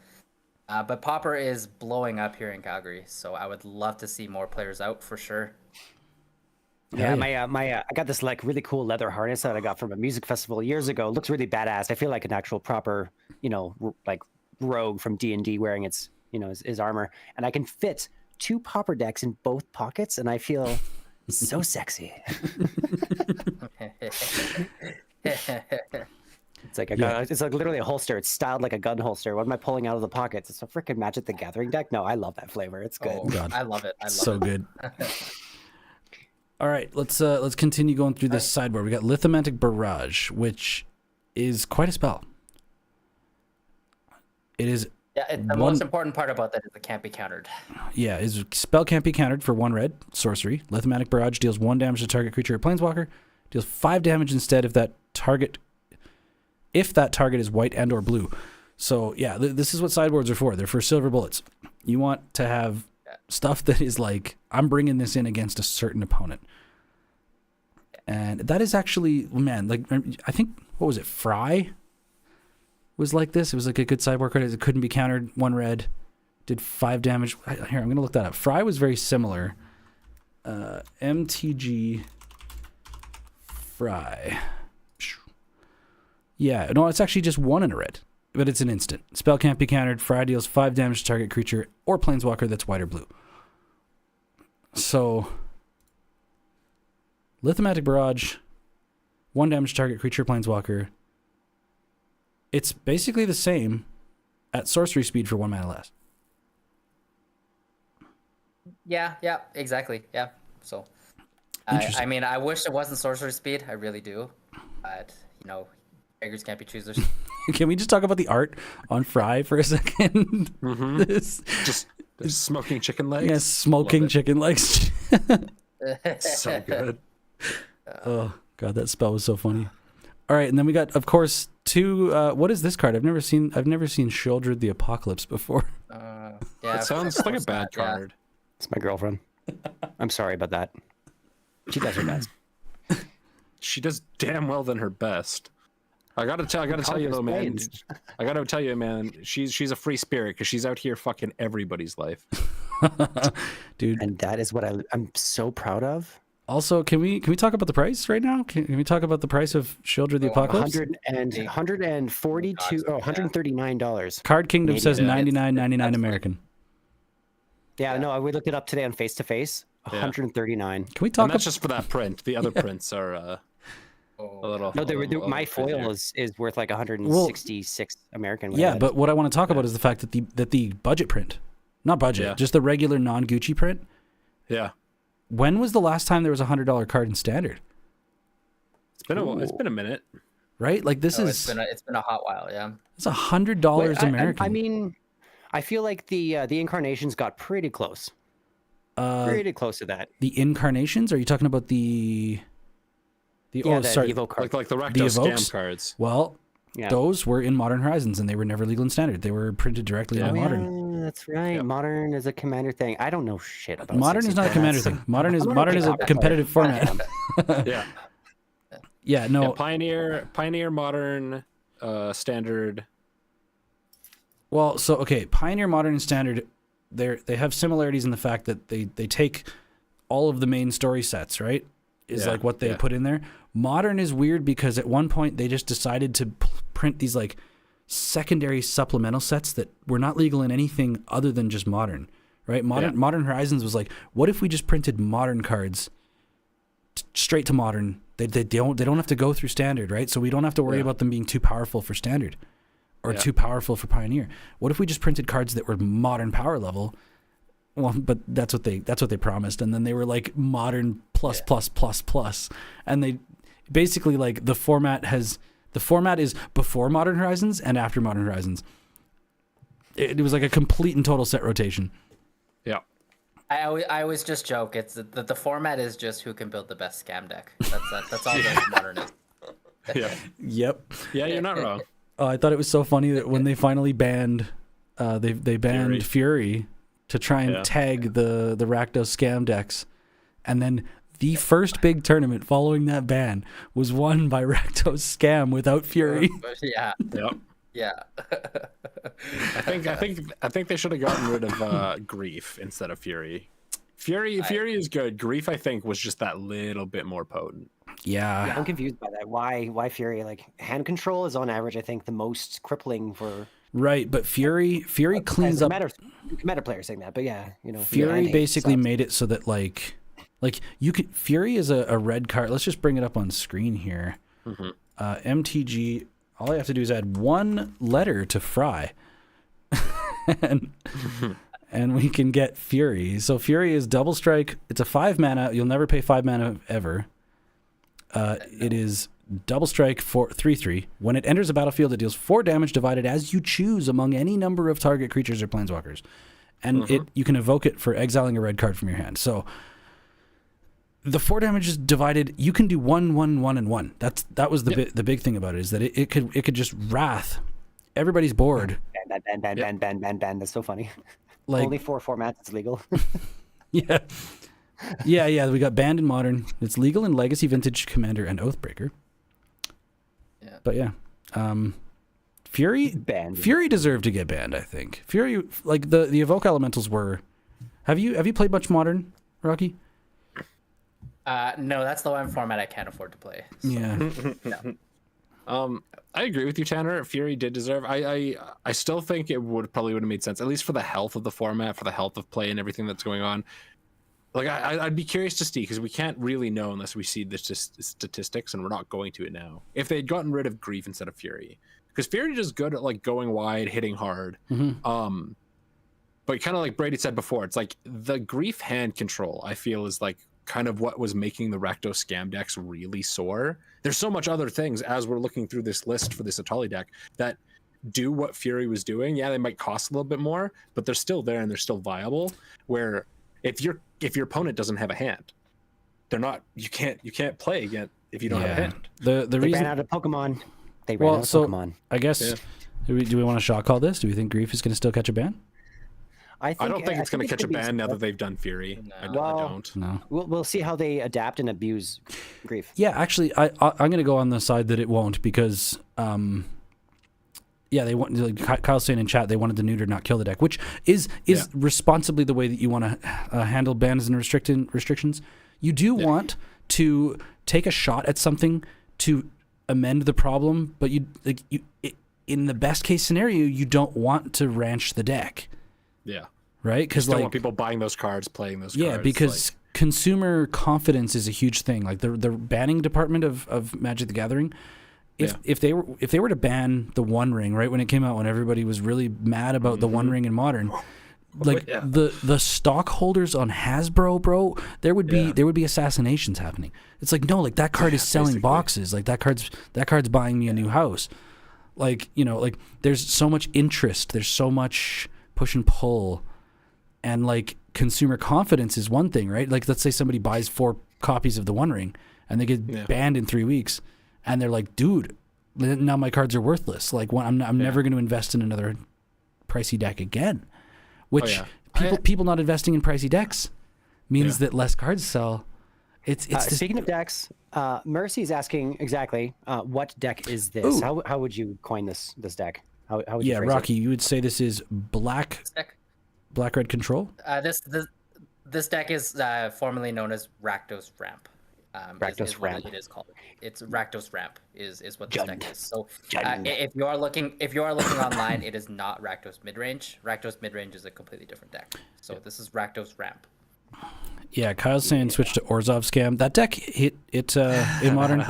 but Popper is blowing up here in Calgary. So I would love to see more players out for sure. Yeah, I got this like really cool leather harness that I got from a music festival years ago. It looks really badass. I feel like an actual proper, like rogue from D&D wearing its, his armor, and I can fit 2 Popper decks in both pockets, and I feel so sexy. It's like it's like literally a holster. It's styled like a gun holster. What am I pulling out of the pockets? It's a freaking Magic the Gathering deck. No, I love that flavor. It's good. Oh, God. I love it. so good. All right, let's continue going through this sideboard. We got Lithomantic Barrage, which is quite a spell. It is. Yeah, the most important part about that is it can't be countered. Yeah, his spell can't be countered for 1 red sorcery. Lithomantic Barrage deals 1 damage to target creature or planeswalker. Deals 5 damage instead if that target is white and or blue. So yeah, this is what sideboards are for. They're for silver bullets. You want to have stuff that is like, I'm bringing this in against a certain opponent. And that is actually, man, like, I think, what was it, Fry was like this. It was like a good sideboard card. It couldn't be countered. 1 red, did 5 damage. Here, I'm going to look that up. Fry was very similar. MTG Fry. Yeah, no, it's actually just 1 in a red, but it's an instant. Spell can't be countered. Fry deals 5 damage to target creature or planeswalker that's white or blue. So, Lithomantic Barrage, 1 damage to target creature, planeswalker. It's basically the same at sorcery speed for 1 mana less. Yeah, exactly. Yeah. So, I mean, I wish it wasn't sorcery speed. I really do. But, beggars can't be choosers. Can we just talk about the art on Fry for a second? Just smoking chicken legs. Yeah, smoking chicken legs. So good. Oh god, that spell was so funny. All right, and then we got, of course, 2. What is this card? I've never seen Shieldred the Apocalypse before. Yeah, That sounds like a bad yeah. card. It's my girlfriend. I'm sorry about that. She does her best. She does damn well than her best. I gotta tell you though, man. I gotta tell you, man. She's a free spirit because she's out here fucking everybody's life. Dude. And that is what I'm so proud of. Also, can we talk about the price right now? Can we talk about the price of Shieldred the Apocalypse? $139. Card Kingdom says Canadian. $99.99 American. Yeah, no, we looked it up today on Face to Face. $139. Can we And talk that's just for that print. The other prints are a little. No, my crazier. foil is worth like 166 American. Yeah, but what I want to talk about is the fact that the budget print, not budget, Yeah. just the regular non-Gucci print, Yeah. when was the last time there was a $100 card in Standard? It's been a minute. Right? Like this is it's been a hot while, yeah. it's $100 American. I mean, I feel like the incarnations got pretty close. Pretty close to that. The incarnations? Are you talking about the The Evo card. Like the Rakdos Evokes? scam cards. Well, Yeah. those were in Modern Horizons, and they were never legal in Standard. They were printed directly on Modern. Yeah, that's right. Yep. Modern is a commander thing. I don't know shit about Modern is not a 60 commander formats. thing. Modern is I'm Modern gonna is a pick up competitive Modern. format. Yeah. Yeah, no. Yeah, Pioneer, Modern, Standard. Well, so okay, Pioneer, Modern, and Standard, they have similarities in the fact that they take all of the main story sets, right? Is Yeah, like what they yeah. put in there. Modern is weird because at one point they just decided to print these like secondary supplemental sets that were not legal in anything other than just Modern, right? Modern Horizons was like, what if we just printed Modern cards straight to Modern? They don't have to go through Standard, right? So we don't have to worry about them being too powerful for Standard or too powerful for Pioneer. What if we just printed cards that were Modern power level? Well, but that's what they promised, and then they were like Modern plus plus plus plus, and they basically like the format is before Modern Horizons and after Modern Horizons. It was like a complete and total set rotation. Yeah. I always just joke. It's that the format is just who can build the best scam deck. That's all that Modern is. Yeah. Yep. Yeah, you're not wrong. I thought it was so funny that when they finally banned, they banned Fury to try and tag the Rakdos scam decks, and then the first big tournament following that ban was won by Rakdos scam without Fury. Yeah. Yep. Yeah. I think they should have gotten rid of Grief instead of Fury. Fury is good. Grief, I think, was just that little bit more potent. Yeah. I'm confused by that. Why Fury? Like hand control is on average, I think, the most crippling for. Right, but Fury cleans up. Meta players saying that, but yeah, Fury basically made it so that like you could. Fury is a red card. Let's just bring it up on screen here. Mm-hmm. MTG. All I have to do is add one letter to Fry, and we can get Fury. So Fury is double strike. It's a 5 mana. You'll never pay 5 mana ever. It is double strike for 3/3. When it enters a battlefield, it deals 4 damage divided as you choose among any number of target creatures or planeswalkers, and you can evoke it for exiling a red card from your hand. So the 4 damage is divided. You can do 1, 1, 1, and 1. That was the big thing about it, is that it could just wrath everybody's board. Ban. That's so funny. Like, only 4 formats it's legal. Yeah. We got banned in Modern. It's legal in Legacy, Vintage, Commander, and Oathbreaker. Yeah. But yeah, Fury Banned. Fury deserved to get banned. I think Fury, like the evoke elementals were. Have you played much Modern, Rocky? No, that's the one format I can't afford to play. So. Yeah. No. I agree with you, Tanner. Fury did deserve. I still think it would have made sense, at least for the health of the format, for the health of play and everything that's going on. Like I'd be curious to see, because we can't really know unless we see the statistics, and we're not going to it now. If they'd gotten rid of Grief instead of Fury, because Fury is good at like going wide, hitting hard. Mm-hmm. But kind of like Brady said before, it's like the Grief hand control, I feel, is like kind of what was making the Rakdos scam decks really soar. There's so much other things as we're looking through this list for this Atali deck that do what Fury was doing. Yeah, they might cost a little bit more, but they're still there and they're still viable. Where if your opponent doesn't have a hand, they're not. You can't play again if you don't have a hand. The They reason ran out of Pokemon. They ran out of Pokemon. I guess do we want to shot call this? Do we think Grief is going to still catch a ban? I don't think it's going to catch a ban now that they've done Fury. No. I don't. No. We'll see how they adapt and abuse Grief. Yeah, actually, I'm going to go on the side that it won't, because they want, like Kyle's saying in chat, they wanted to neuter, not kill the deck, which is responsibly the way that you want to handle bans and restrictions. You do want to take a shot at something to amend the problem, but in the best case scenario, you don't want to ranch the deck. Yeah. Right? Because don't want people buying those cards, playing those cards. Yeah, because consumer confidence is a huge thing. Like the banning department of Magic the Gathering, if they were to ban the One Ring right when it came out, when everybody was really mad about the One Ring in Modern, like Yeah. the stockholders on Hasbro, bro, there would be assassinations happening. It's like, no, like that card is selling basically. boxes. Like that card's buying me a new house. Like, you know, like there's so much interest, there's so much push and pull, and like consumer confidence is one thing, right? Like let's say somebody buys 4 copies of the One Ring and they get banned in 3 weeks, and they're like, dude, now my cards are worthless. Like I'm never going to invest in another pricey deck again. Which people not investing in pricey decks means that less cards sell. It's Speaking of decks, Mercy is asking exactly what deck is this? Ooh. How would you coin this deck? How would you phrase Rocky, you would say this is black red control. This deck is formerly known as Rakdos Ramp. Rakdos Ramp. It is called. It's Rakdos Ramp is what this deck is. So if you are looking online, it is not Rakdos Midrange. Rakdos Midrange is a completely different deck. So this is Rakdos Ramp. Yeah, Kyle's saying switch to Orzhov Scam. That deck in Modern,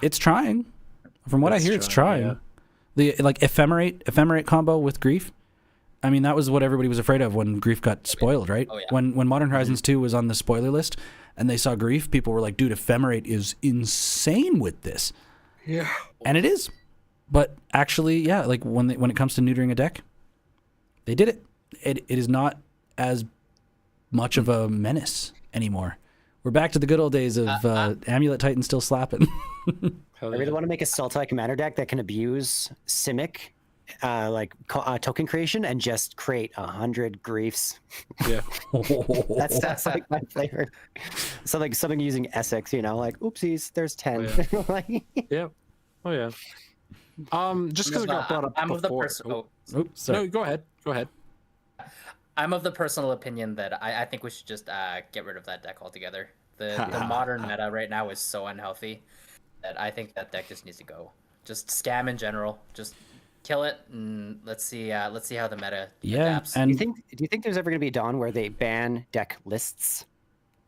it's trying. From what I hear, it's trying. Yeah. The like ephemerate combo with Grief. I mean, that was what everybody was afraid of when Grief got spoiled, right? Oh, yeah. When Modern Horizons 2 was on the spoiler list and they saw Grief, people were like, dude, Ephemerate is insane with this. Yeah. And it is. But actually, yeah, like when it comes to neutering a deck, they did it. It is not as much of a menace anymore. We're back to the good old days of Amulet Titan still slapping. I really want to make a Sultai commander deck that can abuse Simic, token creation, and just create 100 Griefs. Yeah. That's like my flavor. So like something using Essex, you know, like oopsies, there's 10. Like, Yeah. Oh yeah. Just because it got brought up I'm of the before. person. Oops, sorry. No, go ahead. I'm of the personal opinion that I think we should just get rid of that deck altogether. The modern meta right now is so unhealthy that I think that deck just needs to go. Just scam in general. Just kill it, and let's see how the meta adapts. And do you think there's ever going to be a dawn where they ban deck lists?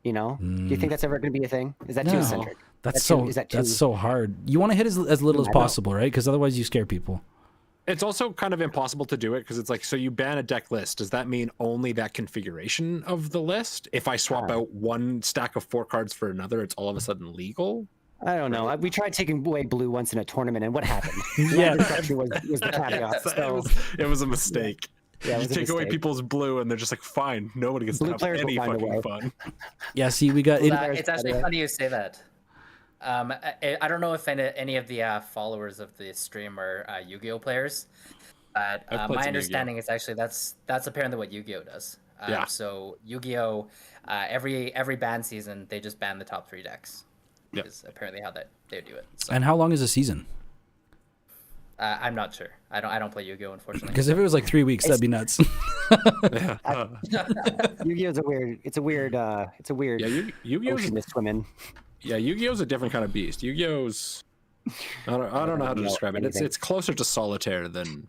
You know, do you think that's ever going to be a thing? Is that too No. eccentric? that's so hard. You want to hit as little as I know. possible, right? Because otherwise you scare people. It's also kind of impossible to do it because it's like, so you ban a deck list. Does that mean only that configuration of the list? If I swap out one stack of 4 cards for another, it's all of a sudden legal? I don't know. We tried taking away blue once in a tournament, and what happened? Yeah. Destruction was the caveat. So, it was a mistake. yeah, it You was a take away mistake. people's blue, and they're just like, fine, nobody gets to Blue have players will any find a fucking way. fun. Yeah, see, we got It's actually funny you say that. I don't know if any of the followers of the stream are Yu-Gi-Oh players, but I've played my some understanding is actually that's apparently what Yu-Gi-Oh does. Yeah. So Yu-Gi-Oh, every ban season they just ban the top 3 decks. Yep. Is apparently how they do it. So And how long is a season? I'm not sure. I don't play Yu-Gi-Oh unfortunately. Because if it was like 3 weeks, that'd be nuts. Yu-Gi-Oh's a weird Yeah, Yu-Gi-Oh's ocean to swim in. Yu-Gi-Oh's a different kind of beast. Yu-Gi-Oh's I don't know how to know describe it. anything. It's closer to solitaire than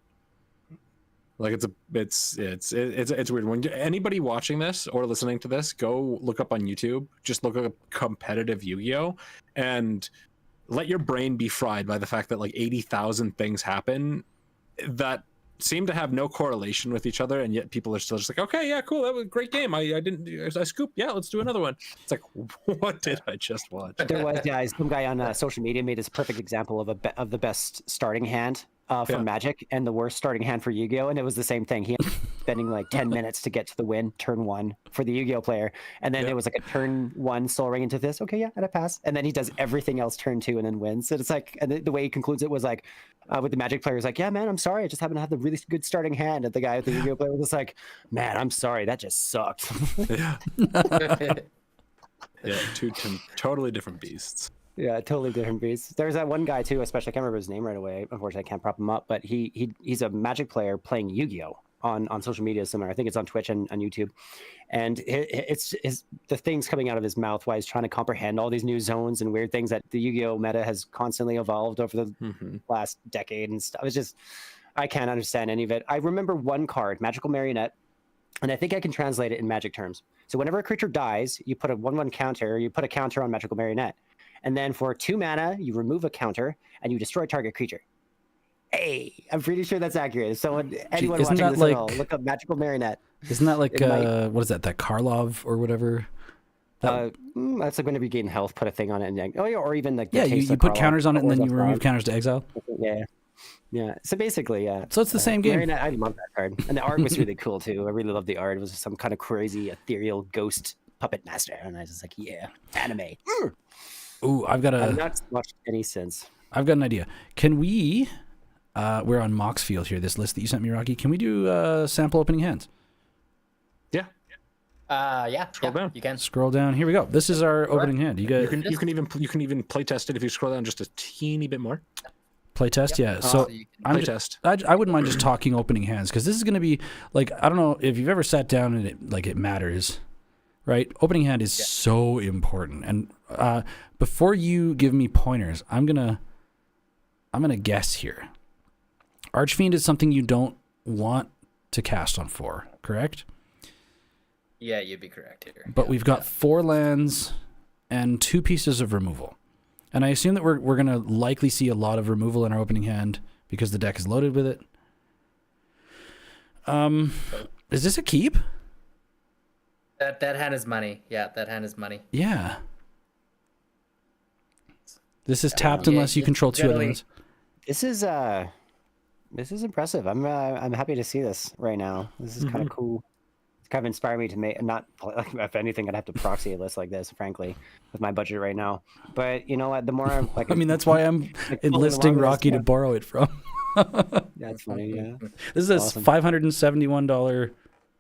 like it's weird. When anybody watching this or listening to this, go look up on YouTube. Just look up competitive Yu-Gi-Oh and let your brain be fried by the fact that like 80,000 things happen that seem to have no correlation with each other, and yet people are still just like, okay, yeah, cool, that was a great game. I scooped. Yeah, let's do another one. It's like, what did I just watch? There was some guy on social media made this perfect example of the best starting hand for Magic and the worst starting hand for Yu-Gi-Oh, and it was the same thing. He ended up spending like 10 minutes to get to the win, turn 1 for the Yu-Gi-Oh player, and then it was like a turn 1 Soul Ring into this. Okay, yeah, and a pass, and then he does everything else turn 2 and then wins. So it's like, and the way he concludes it was like, with the Magic player, is like, yeah, man, I'm sorry, I just happen to have the really good starting hand. And the guy with the Yu-Gi-Oh player was just like, man, I'm sorry, that just sucked. Yeah, two totally different beasts. Yeah, totally different beasts. There's that one guy too, especially I can't remember his name right away. Unfortunately, I can't prop him up, but he's a Magic player playing Yu-Gi-Oh on social media somewhere. I think it's on Twitch and on YouTube. And it's the things coming out of his mouth while he's trying to comprehend all these new zones and weird things that the Yu-Gi-Oh meta has constantly evolved over the last decade and stuff. It's just, I can't understand any of it. I remember one card, Magical Marionette, and I think I can translate it in Magic terms. So whenever a creature dies, you put a 1/1 counter, or you put a counter on Magical Marionette. And then for 2 mana, you remove a counter and you destroy target creature. Hey, I'm pretty sure that's accurate. If anyone isn't watching that this like- at all, look up Magical Marionette. Isn't that like It might- what is that? That Karlov or whatever? That, That's like when you gain health, put a thing on it, and oh yeah, or even like yeah, you put counters on it and then you remove counters to exile. Yeah, yeah. So basically, yeah. So it's the same game. Marionette, I love that card, and the art was really cool too. I really love the art. It was some kind of crazy ethereal ghost puppet master, and I was just like, yeah, anime. Ooh, I've got I've not watched any since. I've got an idea. Can we? We're on Moxfield here. This list that you sent me, Rocky. Can we do sample opening hands? Yeah. Yeah. Scroll down. You can. Scroll down. Here we go. This is our opening hand. You You got can even play test it if you scroll down just a teeny bit more. play test. Yeah. So you can I'm Play just, test. I wouldn't mind just talking opening hands because this is going to be like I don't know if you've ever sat down and it matters, right? Opening hand is so important. And before you give me pointers, I'm gonna guess here. Archfiend is something you don't want to cast on 4, correct? Yeah, you'd be correct here. But we've got 4 lands and 2 pieces of removal. And I assume that we're going to likely see a lot of removal in our opening hand because the deck is loaded with it. Is this a keep? That hand is money. Yeah, that hand is money. Yeah. This is tapped unless you control 2 other generally- lands. This is impressive. I'm happy to see this right now. This is kind of cool. It's kind of inspired me to make not like if anything, I'd have to proxy a list like this, frankly, with my budget right now. But you know what? The more I'm like, I mean, that's why I'm enlisting Rocky to borrow it from. that's funny. Yeah. This is a Awesome. $571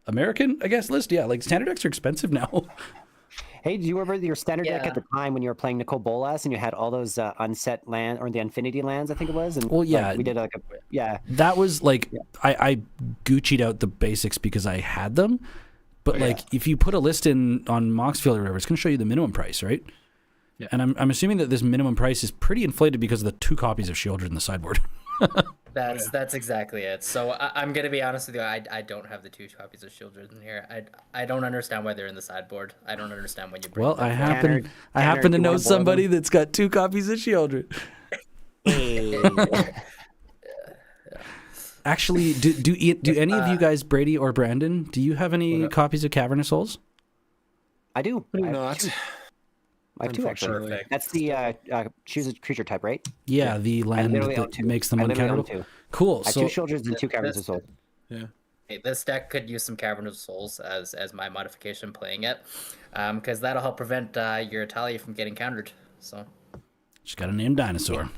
American, I guess, list. Yeah, like standard decks are expensive now. Hey, do you remember your standard deck Yeah. at the time when you were playing Nicole Bolas and you had all those unset land or the Infinity lands? I think it was. And Well, yeah. like, we did like a That was like I Gucci'd out the basics because I had them. But like if you put a list in on Moxfield or whatever, it's going to show you the minimum price, right? Yeah. And I'm assuming that this minimum price is pretty inflated because of the 2 copies of Shieldred in the sideboard. That's exactly it. So I'm gonna be honest with you. I don't have the 2 copies of Shieldred in here. I don't understand why they're in the sideboard. I don't understand when you bring Well, them I up. happen Tanner, to do you know wanna borrow somebody that's got 2 copies of Shieldred. Actually, do any of you guys, Brady or Brandon, do you have any copies of Cavern of Souls? I do. I have Not. two. I have 2 actually. Unfortunately. That's the choose a creature type, right? Yeah, the land literally own that 2. makes them I literally own uncounterable. 2. Cool. I have So 2 Shoulders and 2 Caverns of Souls. Yeah. Okay, this deck could use some Cavern of Souls as my modification playing it, because that'll help prevent your Italia from getting countered. So just got a named dinosaur.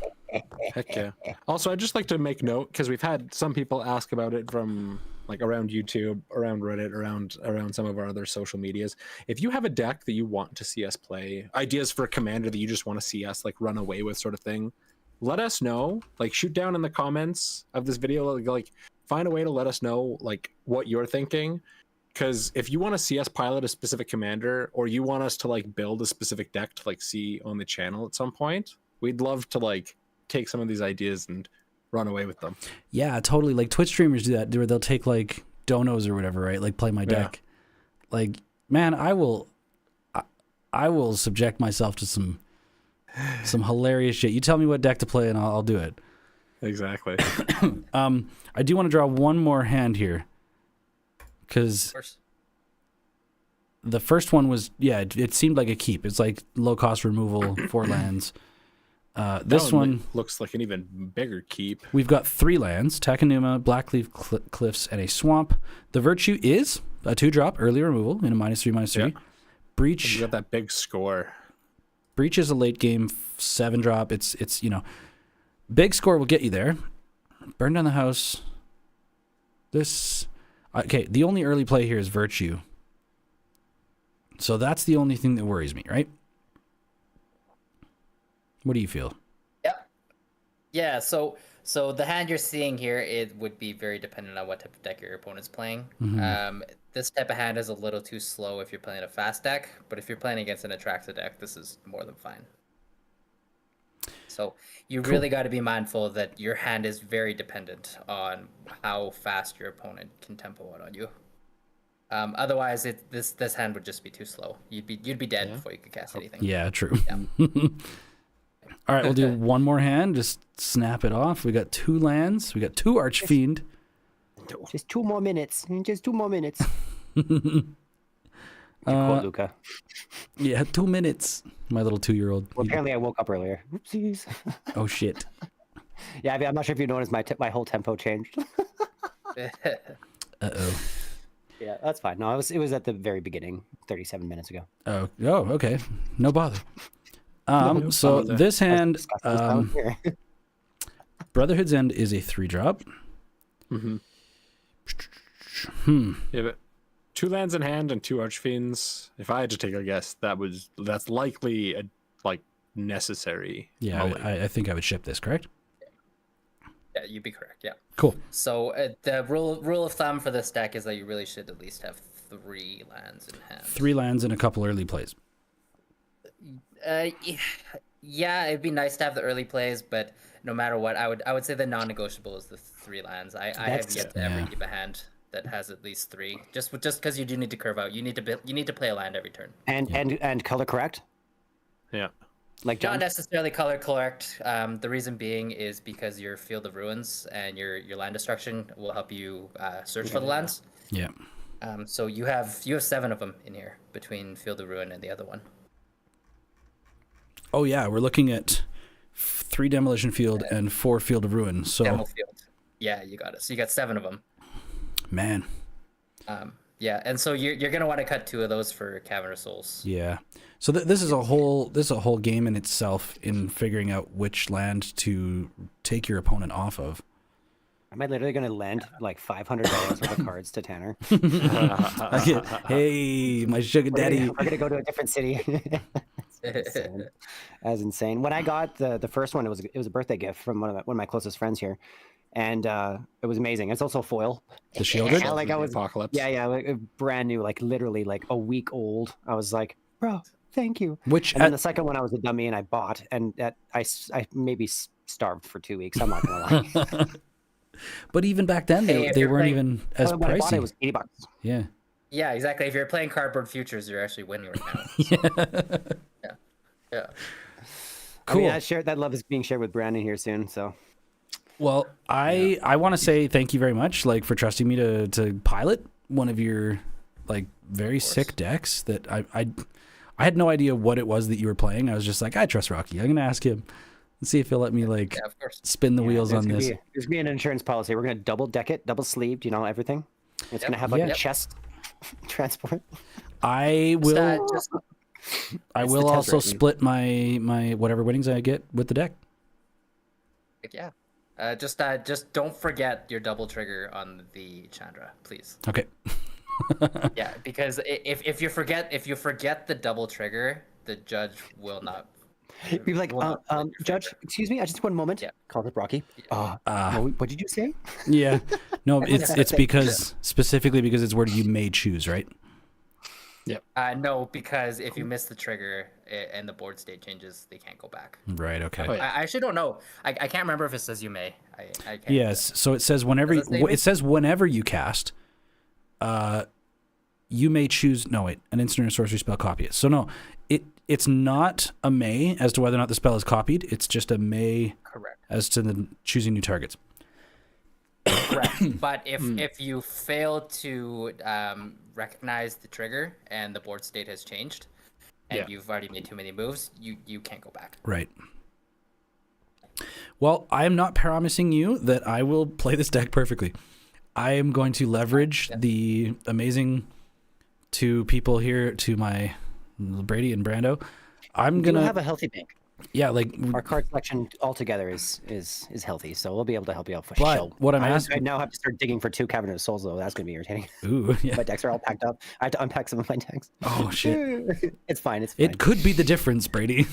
Heck yeah. Also, I'd just like to make note because we've had some people ask about it from like around YouTube, around Reddit, around some of our other social medias. If you have a deck that you want to see us play, ideas for a commander that you just want to see us like run away with, sort of thing, let us know. Like shoot down in the comments of this video. Like find a way to let us know like what you're thinking. Because if you want to see us pilot a specific commander, or you want us to like build a specific deck to like see on the channel at some point, we'd love to like take some of these ideas and run away with them. Yeah, totally. Like Twitch streamers do that, where they'll take like donos or whatever, right? Like play my deck. Like, man, I will subject myself to some hilarious shit. You tell me what deck to play, and I'll do it. Exactly. I do want to draw one more hand here, because of course. the first one was it seemed like a keep. It's like low cost removal, 4 lands. This one looks like an even bigger keep. we've got 3 lands: Takenuma, Blackleaf Cliffs, and a swamp. The virtue is a 2-drop early removal in a -3/-3. Yeah. Breach. You got that big score. Breach is a late game 7-drop. It's big score will get you there. Burn down the house. The only early play here is virtue. So that's the only thing that worries me, right? What do you feel? Yep. Yeah. So the hand you're seeing here, it would be very dependent on what type of deck your opponent's playing. This type of hand is a little too slow if you're playing a fast deck, but if you're playing against an Atraxa deck, this is more than fine. So you really got to be mindful that your hand is very dependent on how fast your opponent can tempo out on you. Otherwise, this hand would just be too slow. You'd be dead before you could cast anything. Yeah, true. All right, we'll do one more hand. Just snap it off. We got 2 lands. We got 2 Archfiend. Just 2 more minutes. Just 2 more minutes. Quote Luca. Yeah, 2 minutes. My little 2-year-old. Well, apparently I woke up earlier. Oopsies. Oh shit. Yeah, I'm not sure if you noticed my whole tempo changed. Uh-oh. Yeah, that's fine. No, it was at the very beginning, 37 minutes ago. Oh, okay. No bother. So bother. this hand, Discuss this down here. Brotherhood's End is a 3-drop. Yeah, but 2 lands in hand and 2 Archfiends. If I had to take a guess, that's likely a necessary. Yeah, mulligan. I think I would ship this, correct? Yeah, you'd be correct. Yeah. Cool. So the rule of thumb for this deck is that you really should at least have 3 lands in hand. 3 lands and a couple early plays. Yeah, it'd be nice to have the early plays, but no matter what, I would say the non-negotiable is the 3 lands. I have yet to ever keep a hand that has at least 3. Just because you do need to curve out, you need to play a land every turn. And color correct? Yeah. Like Not John? necessarily color correct. The reason being is because your Field of Ruins and your land destruction will help you search for the lands. Yeah. So you have 7 of them in here between Field of Ruin and the other one. Oh yeah, we're looking at 3 Demolition Field and 4 Field of Ruin. So Demo Field. Yeah, you got it. So you got 7 of them. man, Yeah, and so you're gonna want to cut 2 of those for Cavern of Souls. yeah. So this is a whole game in itself in figuring out which land to take your opponent off of. Am I literally going to lend like $500 worth of cards to Tanner? Hey, my sugar daddy. We're going to go to a different city. That's insane. When I got the first one, it was a birthday gift from one of my closest friends here, and it was amazing. It's also foil. The Shieldred? Yeah, like I was Apocalypse. Yeah, like brand new, like literally like a week old. I was like, bro, thank you. Which And then the second one I was a dummy and I bought, and I maybe starved for 2 weeks. I'm not gonna lie. but even back then Hey, if they you're weren't playing- even as When I bought it, pricey. it was $80. Yeah. Yeah, exactly. If you're playing Cardboard Futures, you're actually winning right now. Yeah. Cool. I mean, that love is being shared with Brandon here soon. So Well, I want to say thank you very much, like for trusting me to pilot one of your like very sick decks that I had no idea what it was that you were playing. I was just like, I trust Rocky. I'm gonna ask him and see if he'll let me like Yeah, of course. spin the wheels on this. There's gonna be an insurance policy. We're gonna double deck it, double sleeved, everything. It's gonna have like Yeah. a chest transport. I will. I It's will the also Tezzeret. split my whatever winnings I get with the deck. Yeah. Just don't forget your double trigger on the Chandra, please. Okay. Yeah, because if you forget the double trigger, the judge will not. You'd be like, will not split your Judge, trigger. excuse me, I just 1 moment. Yeah. Call it Rocky. What did you say? Yeah. No, it's because specifically because it's where you may choose, right? No, because if you miss the trigger and the board state changes, they can't go back. Right. Okay. Oh, yeah. I actually don't know. I can't remember if it says you may. I can't. Yes. So it says whenever Does it say it says whenever you cast, you may choose. No, wait, an instant or sorcery spell copy it. So no, it's not a may as to whether or not the spell is copied. It's just a may Correct. as to the choosing new targets. Correct. But if you fail to recognize the trigger and the board state has changed, and Yeah. you've already made too many moves, you can't go back. Right. Well, I am not promising you that I will play this deck perfectly. I am going to leverage the amazing 2 people here to my Brady and Brando. I'm We gonna have a healthy bank. yeah, like Our card selection altogether is healthy, so we'll be able to help you out for But sure. what I'm I asking- now have to start digging for 2 Cavern of Souls though. That's gonna be irritating. ooh, yeah. My decks are all packed up. I have to unpack some of my decks. Oh shit. It's fine. It's fine. It could be the difference, Brady.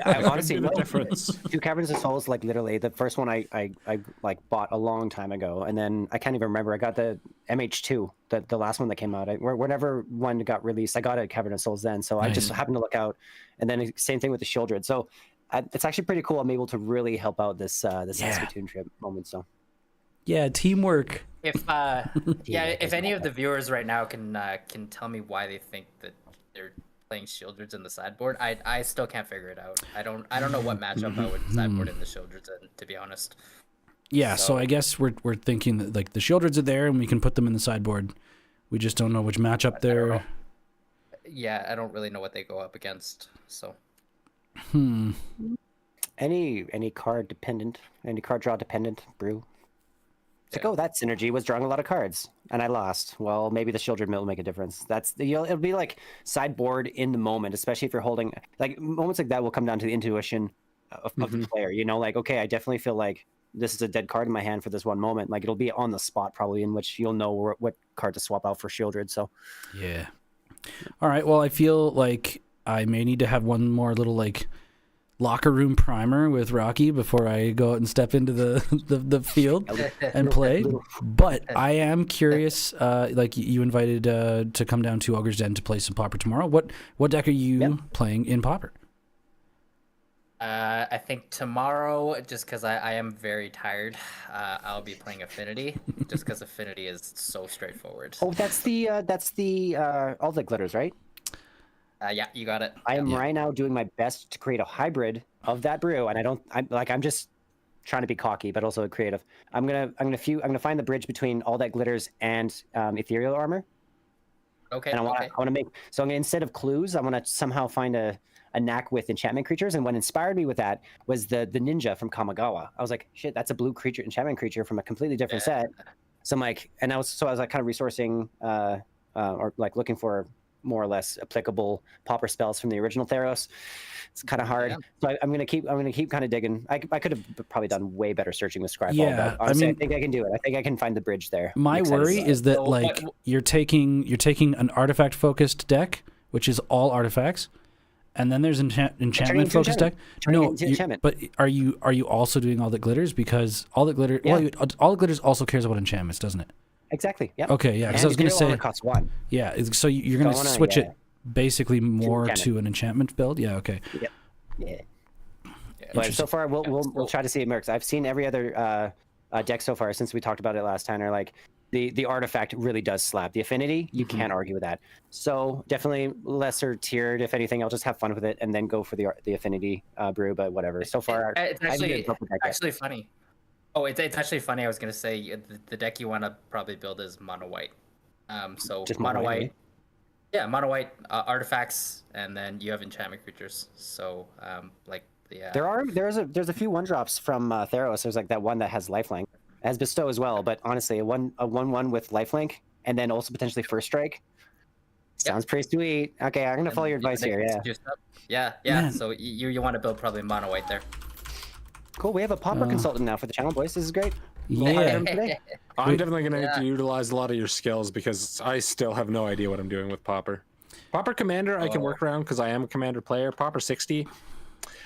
I honestly Could be the no. difference. 2 Caverns of Souls, like literally the first one I like bought a long time ago, and then I can't even remember. I got the MH2, the last one that came out. Whenever one got released, I got a Cavern of Souls then. So I just Nice. happened to look out, and then same thing with the Shieldred. So it's actually pretty cool. I'm able to really help out this Saskatoon trip moment. So Yeah, teamwork. If if any of the viewers right now can tell me why they think that they're playing Shieldreds in the sideboard, I still can't figure it out. I don't know what matchup I would sideboard in the Shieldreds in, to be honest. Yeah, so I guess we're thinking that like the Shieldreds are there and we can put them in the sideboard We just don't know which matchup they're. Yeah, I don't really know what they go up against. So Any card dependent, any card draw dependent brew. It's like, oh, that synergy was drawing a lot of cards, and I lost. Well, maybe the Shieldred Mill will make a difference. It'll be like sideboard in the moment, especially if you're holding. Like moments like that will come down to the intuition of the player. You know, like, okay, I definitely feel like this is a dead card in my hand for this one moment. Like it'll be on the spot probably, in which you'll know what card to swap out for Shieldred. So Yeah. All right. Well, I feel like I may need to have one more little like locker room primer with Rocky before I go out and step into the field and play. But I am curious. Like you invited to come down to Ogre's Den to play some Pauper tomorrow. What deck are you playing in Pauper? I think tomorrow, just because I am very tired, I'll be playing Affinity, just because Affinity is so straightforward. oh, that's the all the glitters, right? Yeah, you got it. I am right now doing my best to create a hybrid of that brew, and I'm just trying to be cocky, but also creative. I'm gonna find the bridge between all that glitters and ethereal armor. Okay. And I want to make, so I'm gonna, instead of clues, I want to somehow find a knack with enchantment creatures. And what inspired me with that was the ninja from Kamigawa. I was like, shit, that's a blue creature, enchantment creature from a completely different set. So I'm like, and I was like kind of resourcing or like looking for more or less applicable Pauper spells from the original Theros. It's kind of hard. So I'm gonna keep kind of digging. I could have probably done way better searching with Scryfall. Yeah, but honestly, I think I can do it. I think I can find the bridge there. My worry is that like you're taking an artifact focused deck, which is all artifacts, and then there's enchantment focused deck. No, but are you also doing all that glitters? Because all that glitter, all the glitters also cares about enchantments, doesn't it? Exactly. Yeah. Okay. Yeah. Because I was going to say, costs 1. Yeah. So you're going to switch it basically more to an enchantment build. Yeah. Okay. Yep. Yeah. But so far, we'll try to see it works. I've seen every other deck so far since we talked about it last time. Are like the artifact really does slap. The affinity, you can't argue with that. So definitely lesser tiered. If anything, I'll just have fun with it and then go for the affinity brew. But whatever. So far, it's actually funny. Oh, it's actually funny. I was gonna say the deck you want to probably build is mono white. So just mono white. Yeah, mono white artifacts, and then you have enchantment creatures. So like there's a few 1-drops from Theros. There's like that one that has lifelink. It has bestow as well, but honestly, a 1/1 with lifelink and then also potentially first strike sounds pretty sweet. Okay, I'm gonna follow your advice here. Yeah. Man. So you want to build probably mono white there. Cool. We have a Pauper consultant now for the channel, boys. This is great. Yeah. I'm definitely going to need to utilize a lot of your skills because I still have no idea what I'm doing with Pauper. Pauper Commander, I can work around because I am a Commander player. Pauper 60,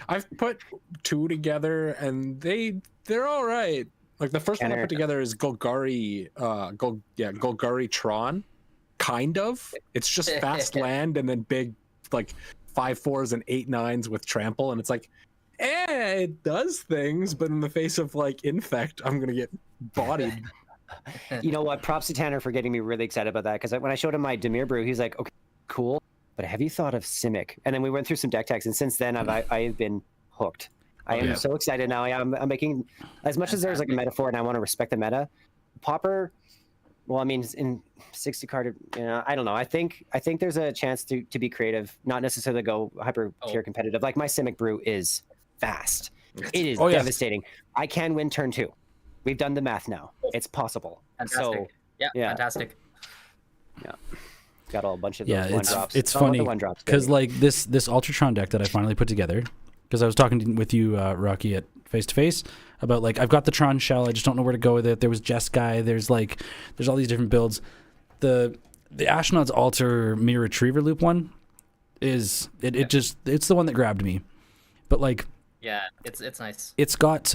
I've put 2 together and they're all right. Like the first one I put together is Golgari, Golgari Tron, kind of. It's just fast land and then big like 5/4s and 8/9s with trample, and it's like, it does things, but in the face of like Infect, I'm gonna get bodied. You know what? Props to Tanner for getting me really excited about that, because when I showed him my Dimir brew, he's like, okay, cool, but have you thought of Simic? And then we went through some deck techs, and since then I've been hooked. I am so excited now. I'm making, as much as there's like a metaphor and I want to respect the meta, Pauper, well, I mean, in 60 card, I don't know. I think there's a chance to be creative, not necessarily go hyper tier competitive. Like my Simic brew is fast. It is devastating. I can win turn 2. We've done the math now. It's possible. Fantastic. So, fantastic. Yeah. Got a bunch of those 1-drops. It's funny because like this Ultratron deck that I finally put together, because I was talking with you, Rocky, at Face to Face about like I've got the Tron shell. I just don't know where to go with it. There was Jeskai. There's all these different builds. The Ashnod's Altar Mirror Retriever Loop one is it's the one that grabbed me. But like it's nice. It's got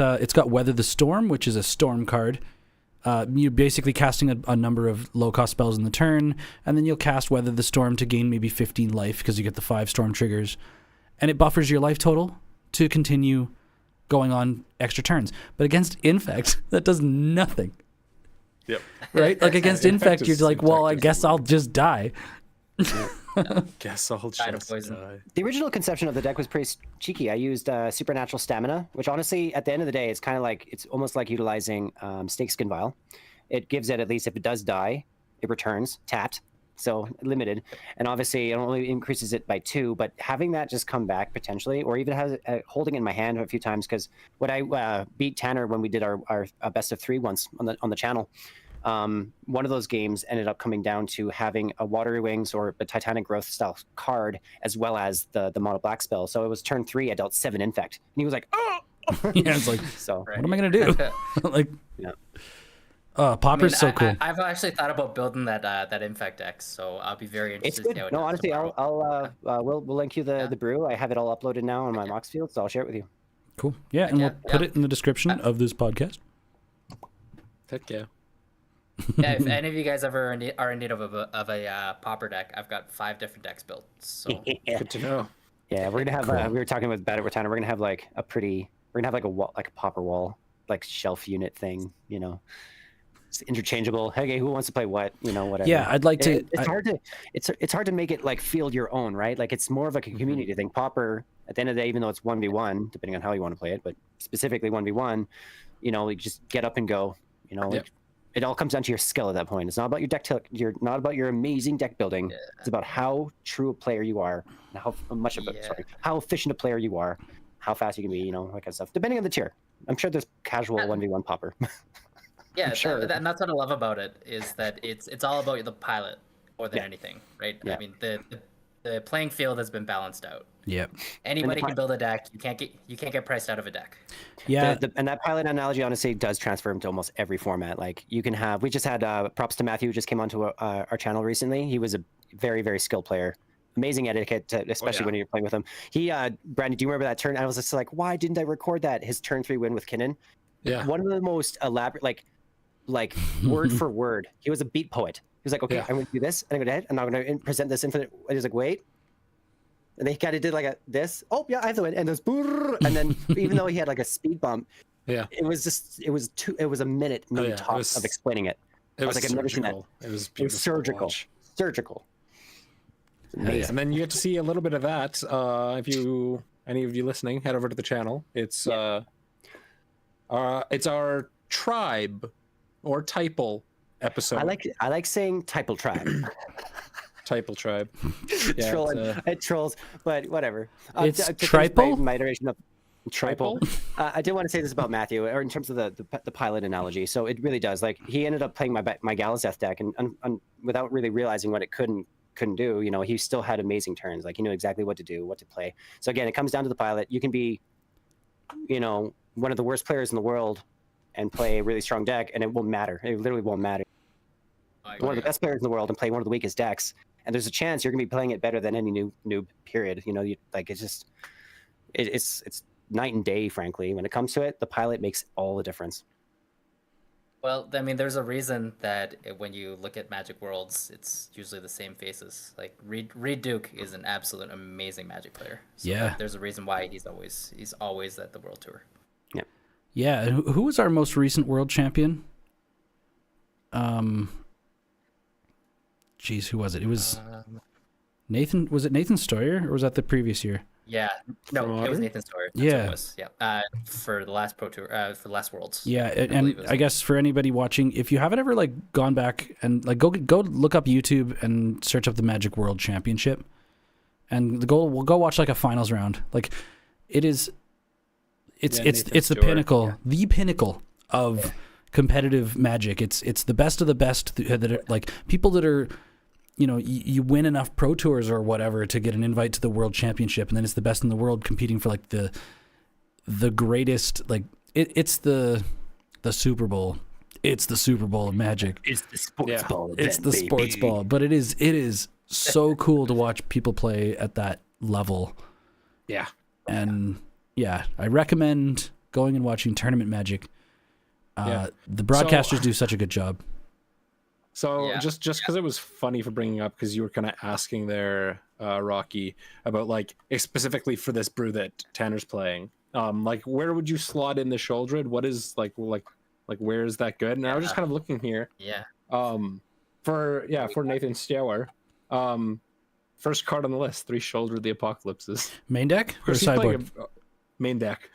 Weather the Storm, which is a storm card. You're basically casting a number of low-cost spells in the turn, and then you'll cast Weather the Storm to gain maybe 15 life because you get the 5 storm triggers, and it buffers your life total to continue going on extra turns. But against Infect, that does nothing. Yep. Right? Like against Infect, you're like, well, I guess I'll just die. Guess I'll just die. The original conception of the deck was pretty cheeky. I used Supernatural Stamina, which honestly, at the end of the day, it's almost like utilizing Snakeskin Vial. It gives it, at least if it does die, it returns tapped, so limited, and obviously it only increases it by 2. But having that just come back potentially, or even has holding it in my hand a few times, because when I beat Tanner when we did our best of 3 once on the channel, one of those games ended up coming down to having a Watery Wings or a Titanic Growth style card, as well as the mono black spell. So it was turn 3, I dealt 7 infect, and he was like, "Oh!" Yeah, it's like, So what am I gonna do? Like, yeah. Popper's so cool. I've actually thought about building that infect deck, so I'll be very It's interested. good. to see how it No, does honestly, tomorrow. we'll link you the brew. I have it all uploaded now on my Mox field, so I'll share it with you. Cool. Yeah, and we'll Yeah. put it in the description of this podcast. Heck yeah. Yeah, if any of you guys ever are in need of a popper deck, I've got 5 different decks built. So Yeah, Good to know. we're gonna have. Cool. We were talking with Tanner. We're gonna have like a pretty. We're gonna have like a wall, like a popper wall, like shelf unit thing. It's interchangeable. Hey, who wants to play what? Whatever. Yeah, I'd like to. It's hard to. It's hard to make it like feel your own, right? Like it's more of like a community thing. Popper, at the end of the day, even though it's 1v1, depending on how you want to play it, but specifically 1v1, you just get up and go. Yep. It all comes down to your skill at that point. It's not about your deck. You're not about your amazing deck building. It's about how true a player you are, and how efficient a player you are, how fast you can be. That kind of stuff. Depending on the tier, I'm sure there's casual 1v1 popper. yeah, sure. and that's what I love about it is that it's all about the pilot more than anything, right? Yeah. I mean the playing field has been balanced out. Yep. Anybody can build a deck. You can't get priced out of a deck. Yeah. And that pilot analogy honestly does transfer into almost every format. Like you can have. We just had props to Matthew, who just came onto our channel recently. He was a very, very skilled player. Amazing etiquette, especially when you're playing with him. He, Brandon, do you remember that turn? I was just like, why didn't I record that? His turn 3 win with Kinnan. Yeah. One of the most elaborate, like word for word. He was a beat poet. He was like, okay, Yeah. I'm going to do this, and I'm going to hit, and I'm going to present this infinite. And he's like, wait. And they kind of did like this. Oh yeah, I have the win. And there's and then even though he had like a speed bump, Yeah. it was a minute maybe yeah, tops of explaining it. It was like, I've never seen that. surgical. It was It was beautiful to surgical. watch. Surgical. And then you get to see a little bit of that. If any of you listening, head over to the channel. It's our tribe or typal episode. I like saying typal tribe. Typal tribe. Yeah, Trolling. It trolls, but whatever. It's to finish tripal? my iteration of tripal. I did want to say this about Matthew, or in terms of the pilot analogy. So it really does. Like he ended up playing my Galazeth deck, and without really realizing what it couldn't do. He still had amazing turns. Like he knew exactly what to do, what to play. So again, it comes down to the pilot. You can be, one of the worst players in the world, and play a really strong deck, and it won't matter. It literally won't matter. One of the best players in the world and play one of the weakest decks, and there's a chance you're going to be playing it better than any noob. Period. It's just it's night and day. Frankly, when it comes to it, the pilot makes all the difference. Well, I mean, there's a reason that when you look at Magic Worlds, it's usually the same faces. Like Reed Duke is an absolute amazing Magic player. So Yeah. there's a reason why he's always at the World Tour. Yeah. And who was our most recent world champion? Geez, who was it? It was Nathan. Was it Nathan Stoyer, or was that the previous year? Yeah, no, From it was Otter? Nathan Story. That's Yeah. what it was. Yeah, for the last Pro Tour, for the last Worlds. Yeah, believe and it was I guess for anybody watching, if you haven't ever gone back and go look up YouTube and search up the Magic World Championship, and we'll go watch a finals round. It is, it's Nathan the Stewart, pinnacle, the pinnacle of competitive Magic. It's the best of the best that are, people that are. You win enough Pro Tours or whatever to get an invite to the World Championship, and then it's the best in the world competing for the greatest. It's the Super Bowl. It's the Super Bowl of Magic. It's the sports ball. It's the sports ball, but it is so cool to watch people play at that level. Yeah. And yeah, I recommend going and watching Tournament Magic. The broadcasters do such a good job. So Yeah. just because it was funny for bringing up, because you were kind of asking there, Rocky, about specifically for this brew that Tanner's playing. Where would you slot in the Sheoldred? What is where is that good? And I was just kind of looking here. Yeah. For Nathan Stewart, first card on the list, 3 Sheoldred the Apocalypses. Main deck or He's playing sideboard? main deck.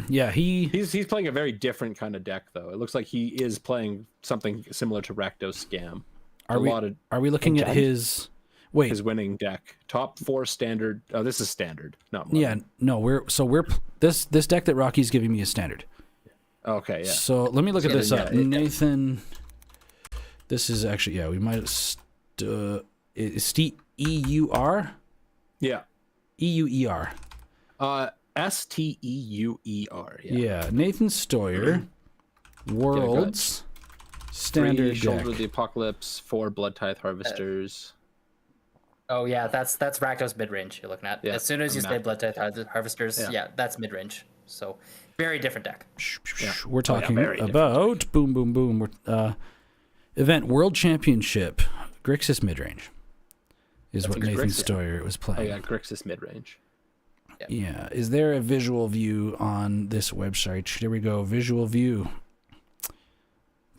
Yeah, He's playing a very different kind of deck, though. It looks like he is playing something similar to Rakdos Scam. Are we lot of are we looking at Judge? his? Wait, his winning deck. Top 4 standard. Oh, this is standard, not modern. yeah, no, we're this deck that Rocky's giving me is standard. Okay, yeah. So let me look at So this then, up. yeah, Nathan, this is actually we might it's EUR Yeah. EUER. Steuer. Yeah, Nathan Stoyer, Worlds standard 3 Shoulder deck. of the Apocalypse, 4 Blood Tithe Harvesters. Oh yeah, that's Rakdos mid range you're looking at. Yeah, As soon as you I'm say not- Blood Tithe Harvesters, Yeah. yeah, that's mid range. So very different deck. We're talking very different. about boom, boom, boom. Event World Championship, Grixis midrange is what That's Nathan Grixis. Stoyer was Oh playing. yeah, Grixis mid range. Yeah. Is there a visual view on this website? There we go. Visual view.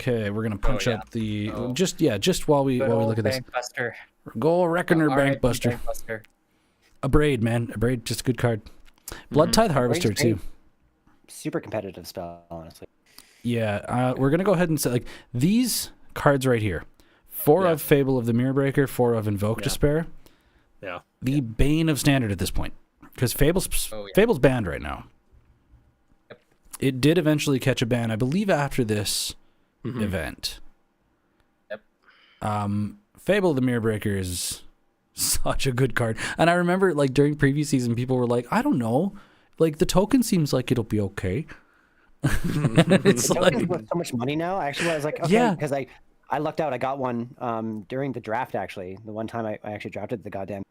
Okay, we're gonna punch yeah. up the Oh. just while we look at this. Bankbuster. Goal Reckoner RIP Bankbuster. Bankbuster. A braid, man. A braid, just a good card. Blood Tithe Harvester Braid's too. great. Super competitive spell, honestly. Yeah, we're gonna go ahead and say like these cards right here. 4 Yeah. of Fable of the Mirror Breaker, 4 of Invoke Despair. Yeah. The bane of standard at this point, because Fable's banned right now. Yep. It did eventually catch a ban, I believe, after this event. Yep. Fable of the Mirror Breaker is such a good card, and I remember like during previous season, people were like, "I don't know, like the token seems like it'll be okay." It's The token's like, worth so much money now. Actually, I was like, okay, Yeah. because I lucked out. I got one during the draft. Actually, the one time I actually drafted the goddamn.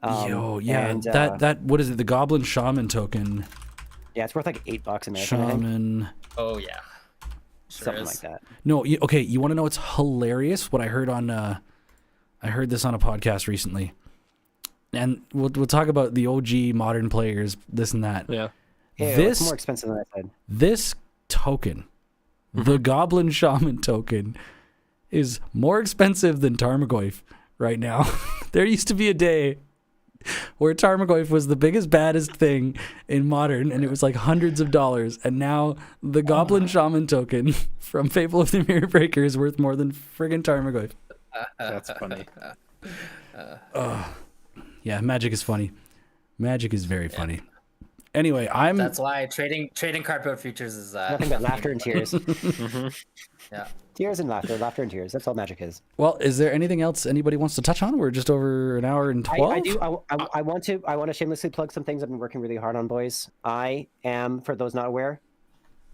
And, that what is it? The Goblin Shaman token, yeah, it's worth like $8 American. I think. Shaman. Oh yeah. Sure Something is. like that. No, okay. You want to know what's hilarious? What I heard on, I heard this on a podcast recently, and we'll talk about the OG modern players, this and that. Yeah. Ew, This- it's more expensive than I said. This token, the Goblin Shaman token, is more expensive than Tarmogoyf right now. There used to be a day where Tarmogoyf was the biggest, baddest thing in Modern, and it was like hundreds of dollars. And now the Goblin Shaman token from Fable of the Mirror Breaker is worth more than friggin' Tarmogoyf. That's funny. Yeah, Magic is funny. Magic is very funny. Anyway, That's why trading card build futures is Nothing but laughter and tears. yeah. Tears and laughter and tears. That's all Magic is. well. Is there anything else anybody wants to touch on? We're just over an hour and 12. I do. I want to shamelessly plug some things I've been working really hard on, boys. I am, for those not aware,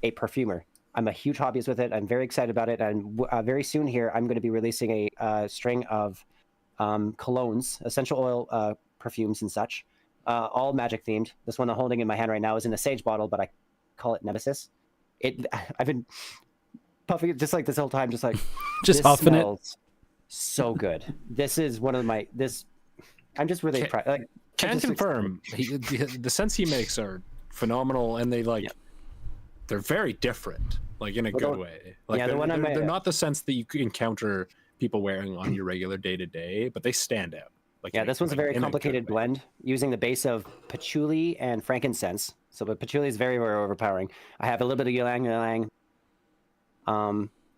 a perfumer. I'm a huge hobbyist with it. I'm very excited about it, and very soon here I'm going to be releasing a string of colognes, essential oil perfumes and such, all Magic themed. This one I'm holding in my hand right now is in a sage bottle, but I call it Nemesis. I've been puffing it just like this whole time, just like Just this huffing it. smells so good. This is one of my I'm just really proud. Like, Can just- confirm the scents he makes are phenomenal, and they they're very different, like in a good way. Like yeah, the one they're not the scents that you could encounter people wearing on your regular day to day, but they stand out. Like Yeah, in this one's a very in good complicated way. blend using the base of patchouli and frankincense. So the patchouli is very, very overpowering. I have a little bit of ylang ylang,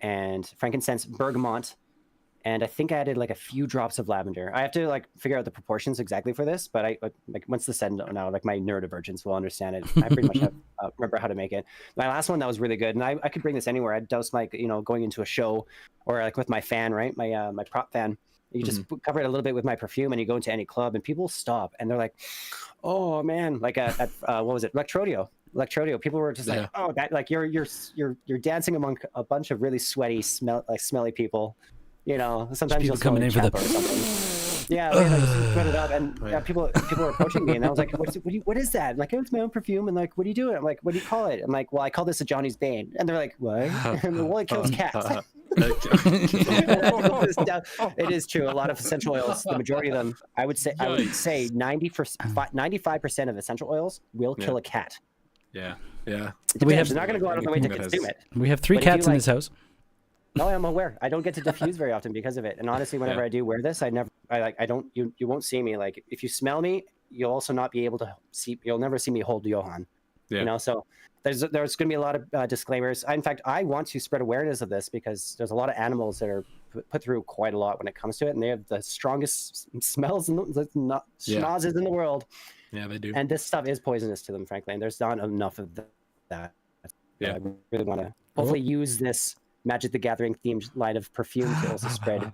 and frankincense, bergamot, and I think I added like a few drops of lavender. I have to like figure out the proportions exactly for this, but I like once the send now, like my neurodivergents will understand it. I pretty much have, remember how to make it. My last one that was really good, and I could bring this anywhere. I'd dose my going into a show or like with my fan, right? My prop fan. You just cover it a little bit with my perfume, and you go into any club, and people stop, and they're like, "Oh man!" Like at what was it, Electrodio? People were just like, "Oh, that like you're dancing among a bunch of really sweaty, smelly people." You know, sometimes people you'll smell coming in for Chapa the- or something. Yeah, they like spread it up, and people were approaching me, and I was like, "What is that?" I'm like, "Oh, it's my own perfume." And like, "What do you do?" I'm like, "What do you call it?" I'm like, "Well, I call this a Johnny's Bane." And they're like, "What?" I'm like, "Well, it kills cats." It is true. A lot of essential oils, the majority of them, I would say 95% of essential oils will kill a cat. Yeah. It depends. They're not going to go out of the way to consume it. We have 3 But if you cats in like- this house. No, I'm aware. I don't get to diffuse very often because of it. And honestly, whenever I do wear this, you won't see me. Like if you smell me, you'll also not be able to see. You'll never see me hold Johan. Yeah. You know, so there's going to be a lot of disclaimers. In fact, I want to spread awareness of this because there's a lot of animals that are put through quite a lot when it comes to it, and they have the strongest smells and Yeah. schnozzes in the world. Yeah, they do. And this stuff is poisonous to them, frankly, and there's not enough of that. Yeah. I really want to hopefully use this Magic the Gathering themed line of perfume to also spread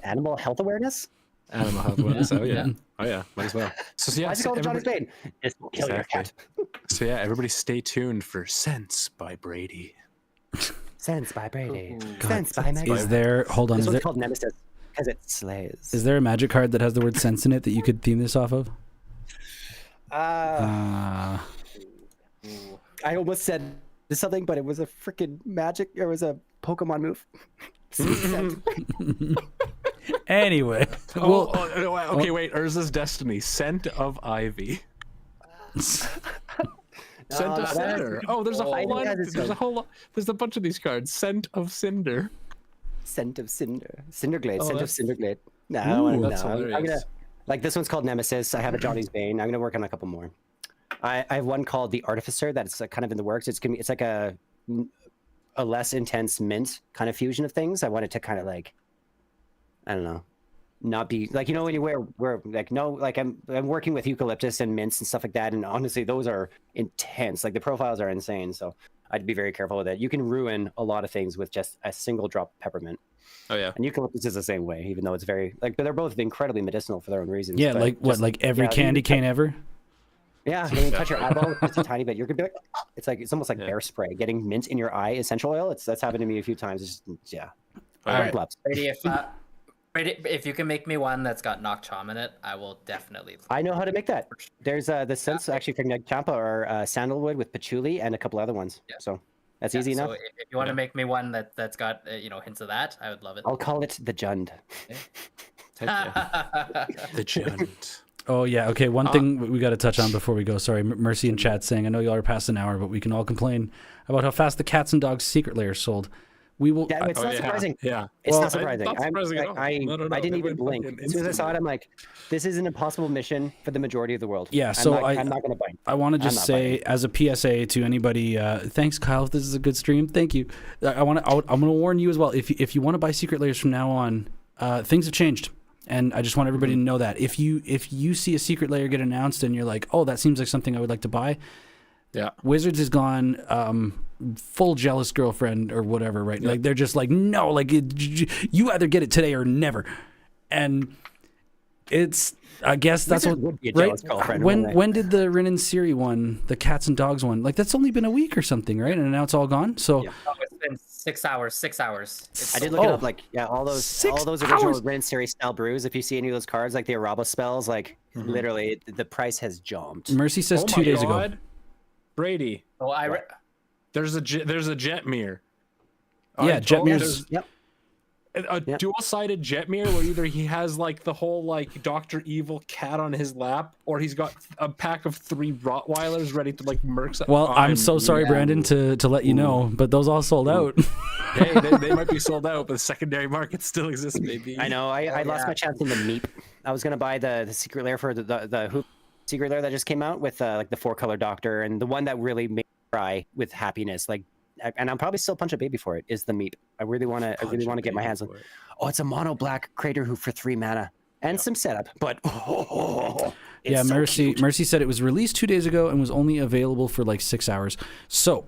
animal health awareness. Animal health awareness. Oh yeah. Yeah. Oh yeah. Might as well. So yeah. Why is it called Johnny's everybody- Bane? This will kill your cat. So yeah, everybody stay tuned for Sense by Brady. Sense by Brady. Ooh. Sense by Megan. Is there? Hold on. This Is one's there? called Nemesis because it slays. Is there a magic card that has the word sense in it that you could theme this off of? Uh, Ooh. I almost said something, but it was a freaking magic. It was a Pokemon move. Anyway, Oh, well, okay, wait. Urza's Destiny. Scent of Ivy. Scent No, of that's- Cinder. Oh, there's a whole Ivy lot. has its There's a own. whole lot. There's a bunch of these cards. Scent of Cinder. Scent of Cinder. Cinderglade. Oh, Scent of that's- Cinderglade. No, I Ooh, don't wanna- that's no, I'm hilarious. gonna like this one's called Nemesis. I have a Johnny's Bane. I'm gonna work on a couple more. I have one called the Artificer that's kind of in the works. It's like a less intense mint kind of fusion of things. I want it to kind of like, I don't know, not be like, you know, when you wear like, no, like I'm working with eucalyptus and mints and stuff like that, and honestly those are intense. Like the profiles are insane, so I'd be very careful with it. You can ruin a lot of things with just a single drop of peppermint. Oh yeah. And eucalyptus is the same way, even though it's very like, but they're both incredibly medicinal for their own reasons. yeah, but like what? just- Like every yeah, candy cane ever? yeah, when you touch your eyeball just a tiny bit, you're gonna be like, it's like it's almost like Yeah. bear spray. Getting mint in your eye, essential oil. That's happened to me a few times. It's just, yeah. All Blood right. blobs. Brady, if you can make me one that's got Nock Chom in it, I will definitely. I know how to make that. There's the scents actually for Nag Champa are sandalwood with patchouli and a couple other ones. Yeah. So that's Yeah, easy enough. So if you want Yeah. to make me one that's got hints of that, I would love it. I'll call it the Jund. Heck yeah. The Giant. Oh yeah. Okay. One thing we got to touch on before we go. Sorry, Mercy in chat saying, I know y'all are past an hour, but we can all complain about how fast the Cats and Dogs Secret Lair sold. We will. Yeah, it's Oh, not yeah. surprising. Yeah. It's Well, not surprising. not surprising at all. I No, no, no, I didn't they even went blink. fucking As soon as I saw it, instantly. I'm like, this is an impossible mission for the majority of the world. Yeah, I'm so not, I- I'm not gonna bite. I want to I'm just not say, biting. as a PSA to anybody, thanks, Kyle. If this is a good stream, thank you. I'm going to warn you as well. If you want to buy Secret Lairs from now on, things have changed, and I just want everybody to know that. If you see a Secret Lair get announced and you're like, oh, that seems like something I would like to buy, Yeah. Wizards has gone full jealous girlfriend or whatever, right? Like they're just like, no, like you either get it today or never, and it's. I guess that's Wizards what would be a right. jealous girlfriend, wouldn't they? When did the Rin and Siri one, the Cats and Dogs one, like that's only been a week or something, right? And now it's all gone. So Yeah. Oh, it's been 6 hours. 6 hours. It's I did so- look it Oh. up. Like, yeah, all those 6 original hours? Ren series style brews. If you see any of those cards, like the Araba spells, like literally the price has jumped. Mercy says Oh 2 my days ago. God. Brady, Oh, there's a Jetmir. Yeah, Jetmir's. Yep. A Yep. dual-sided Jetmir where either he has like the whole like Dr. Evil cat on his lap, or he's got a pack of 3 Rottweilers ready to like murk. Well, I'm so sorry, yeah. Brandon, to let you know, but those all sold out. Hey, they might be sold out, but the secondary market still exists, maybe. I know. I lost yeah. my chance in the Meep. I was gonna buy the Secret Lair for the Hoop Secret Lair that just came out with like the 4-color Doctor, and the one that really made me cry with happiness, like. And I'll probably still punch a baby for it. Is the Meep? I really want to get my hands on. Oh, it's a mono black Crater Hoof for 3 mana and some setup, but it's Yeah, so Mercy cute. Mercy said it was released 2 days ago and was only available for like 6 hours. So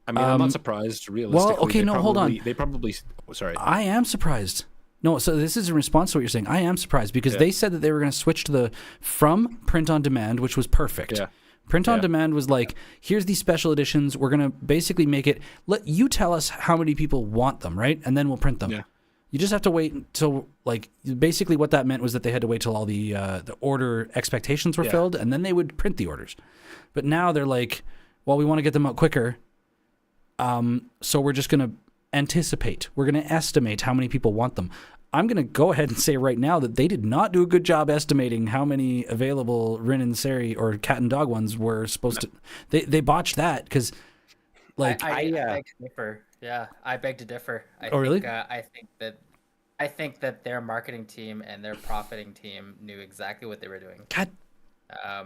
I mean, I'm not surprised. Realistically, okay, they no, hold on. They probably. Oh, sorry. I am surprised. No, so this is in response to what you're saying. I am surprised because they said that they were going to switch to from print on demand, which was perfect. Yeah. Print on Yeah. demand was like, here's these special editions. We're going to basically make it, let you tell us how many people want them, right? And then we'll print them. Yeah. You just have to wait until, like, basically what that meant was that they had to wait till all the order expectations were Yeah. filled, and then they would print the orders. But now they're like, well, we want to get them out quicker, so we're just going to anticipate. We're going to estimate how many people want them. I'm going to go ahead and say right now that they did not do a good job estimating how many available Rin and Seri or Cat and Dog ones were supposed to. They botched that because, like, I I, beg to differ. Yeah, I beg to differ. Oh, really? I think that their marketing team and their profiting team knew exactly what they were doing. God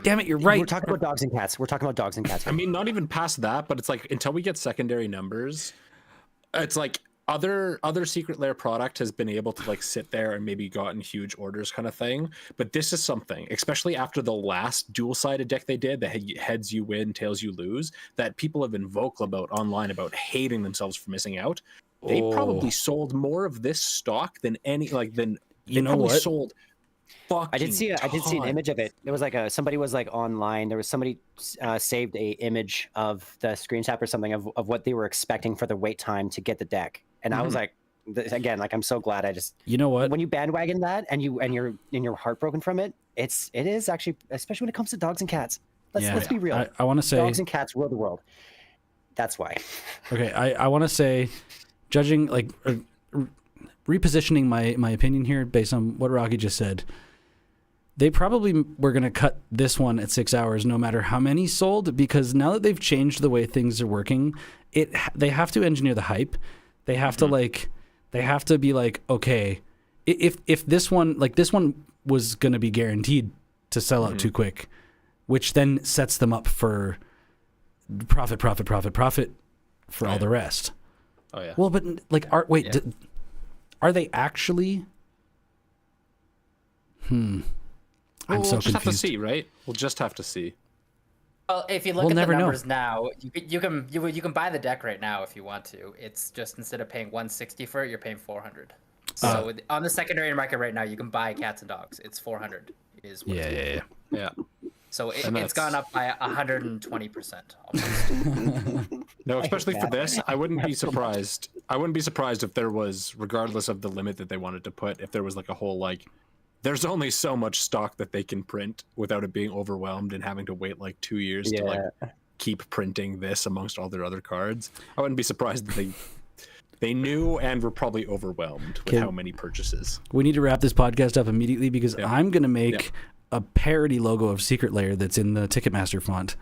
damn it, you're right. We're talking about dogs and cats. We're talking about dogs and cats. I mean, not even past that, but it's like until we get secondary numbers, it's like other Secret Lair product has been able to like sit there and maybe gotten huge orders kind of thing, but this is something, especially after the last dual-sided deck they did, the heads you win, tails you lose, that people have been vocal about online about hating themselves for missing out. They probably sold more of this stock than any like than You know probably what? sold. I did see an image of it. It was like somebody was like online. There was somebody saved a image of the screen tap or something of what they were expecting for the wait time to get the deck. And I was like, again, like I'm so glad I just You know what? when you bandwagon that and you're heartbroken from it. It is actually, especially when it comes to dogs and cats. Let's be real. I want to say Dogs and cats rule the world. That's why. Okay, I want to say, judging like repositioning my opinion here based on what Rocky just said. They probably were going to cut this one at 6 hours no matter how many sold, because now that they've changed the way things are working, they have to engineer the hype. They have to be like, okay, if this one was going to be guaranteed to sell out too quick, which then sets them up for profit for all the rest. Oh yeah. Well, but like, are they actually? I'm so We'll just have to confused. see, right? We'll just have to see. Well, if you look We'll at the never know. numbers now, you can buy the deck right now if you want to. It's just instead of paying 160 for it, you're paying 400. So on the secondary market right now, you can buy cats and dogs. It's 400. Is what's Yeah. Yeah. So And it's gone up by 120% almost. No, especially for this, I wouldn't be surprised. I wouldn't be surprised if there was, regardless of the limit that they wanted to put, if there was like a whole like, there's only so much stock that they can print without it being overwhelmed and having to wait like 2 years to like keep printing this amongst all their other cards. I wouldn't be surprised that they knew and were probably overwhelmed with how many purchases. We need to wrap this podcast up immediately because I'm going to make a parody logo of Secret Lair that's in the Ticketmaster font.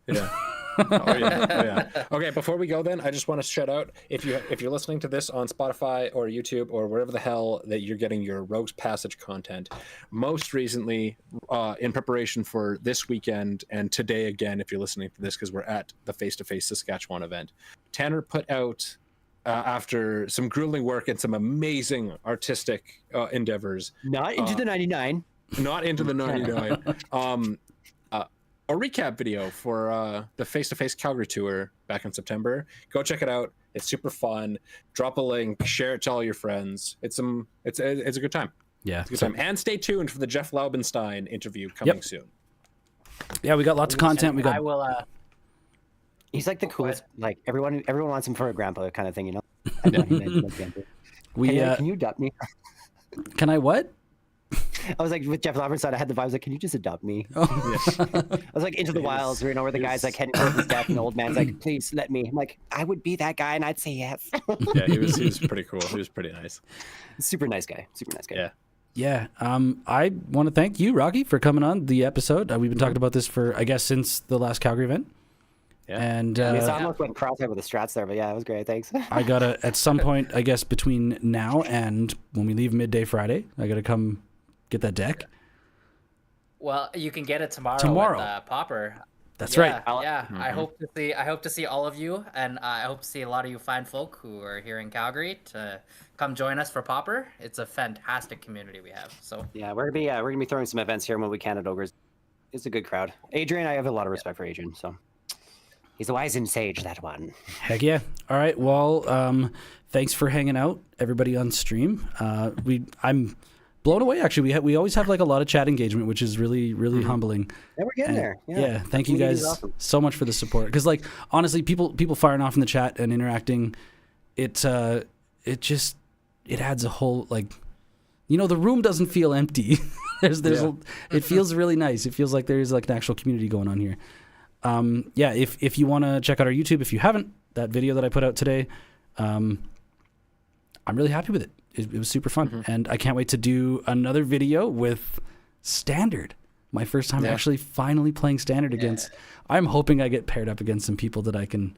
Yeah. Oh yeah. Okay, before we go then, I just want to shout out if you're listening to this on Spotify or YouTube or wherever the hell that you're getting your Rogue's Passage content. Most recently, in preparation for this weekend and today again, if you're listening to this because we're at the Face-to-Face Saskatchewan event, Tanner put out after some grueling work and some amazing artistic endeavors. Not into the 99. Not into the 99. A recap video for the Face-to-Face Calgary tour back in September. Go check it out. It's super fun. Drop a link, share it to all your friends. It's a good time. Yeah. It's a good time. And stay tuned for the Jeff Laubenstein interview coming soon. Yeah, we got lots of content. We got. I will. He's like the coolest. Like everyone wants him for a grandpa kind of thing, you know. I know he mentioned that. Can you adopt me? Can I what? I was like with Jeff Laubenstein. I had the vibes like, can you just adopt me? I was like Into the Wilds, where where the guy's like heading towards his death, and the old man's like, please let me. I'm like, I would be that guy, and I'd say yes. Yeah, he was pretty cool. He was pretty nice. Super nice guy. Super nice guy. Yeah. Yeah. I want to thank you, Rocky, for coming on the episode. We've been talking about this for, I guess, since the last Calgary event. Yeah. And It's almost went crosshair with the strats there, but yeah, it was great. Thanks. I gotta at some point, I guess, between now and when we leave midday Friday, I gotta come get that deck. Well, you can get it tomorrow. Tomorrow. At Popper. That's right. Yeah, I hope to see all of you, and I hope to see a lot of you fine folk who are here in Calgary to come join us for Popper. It's a fantastic community we have. So Yeah, we're gonna be throwing some events here when we can at Ogres. It's a good crowd. Adrian, I have a lot of respect for Adrian, so he's a wise and sage, that one. Heck yeah. All right. Well, thanks for hanging out, everybody on stream. I'm blown away. Actually, we always have like a lot of chat engagement, which is really humbling. Yeah, we're getting there. Yeah, thank you Community's guys awesome. so much for the support. Because like honestly, people firing off in the chat and interacting, it adds a whole like, the room doesn't feel empty. It feels really nice. It feels like there's like an actual community going on here. If you want to check out our YouTube, if you haven't, that video that I put out today, I'm really happy with it. It was super fun, and I can't wait to do another video with Standard. My first time actually finally playing Standard against. I'm hoping I get paired up against some people that I can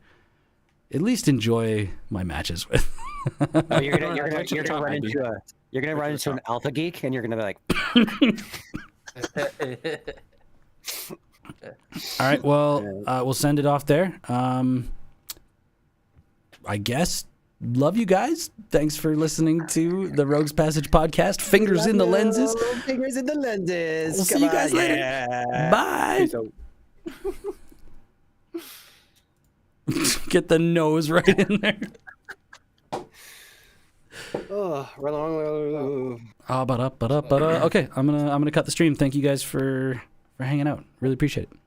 at least enjoy my matches with. Oh, you're gonna run into an alpha geek, and you're gonna be like, All right, well, we'll send it off there. I guess love you guys. Thanks for listening to the Rogues Passage podcast. Fingers in the lenses. Fingers in the lenses. We'll see you guys later. Bye. Get the nose right in there. Oh, run along. Okay, I'm gonna cut the stream. Thank you guys for hanging out. Really appreciate it.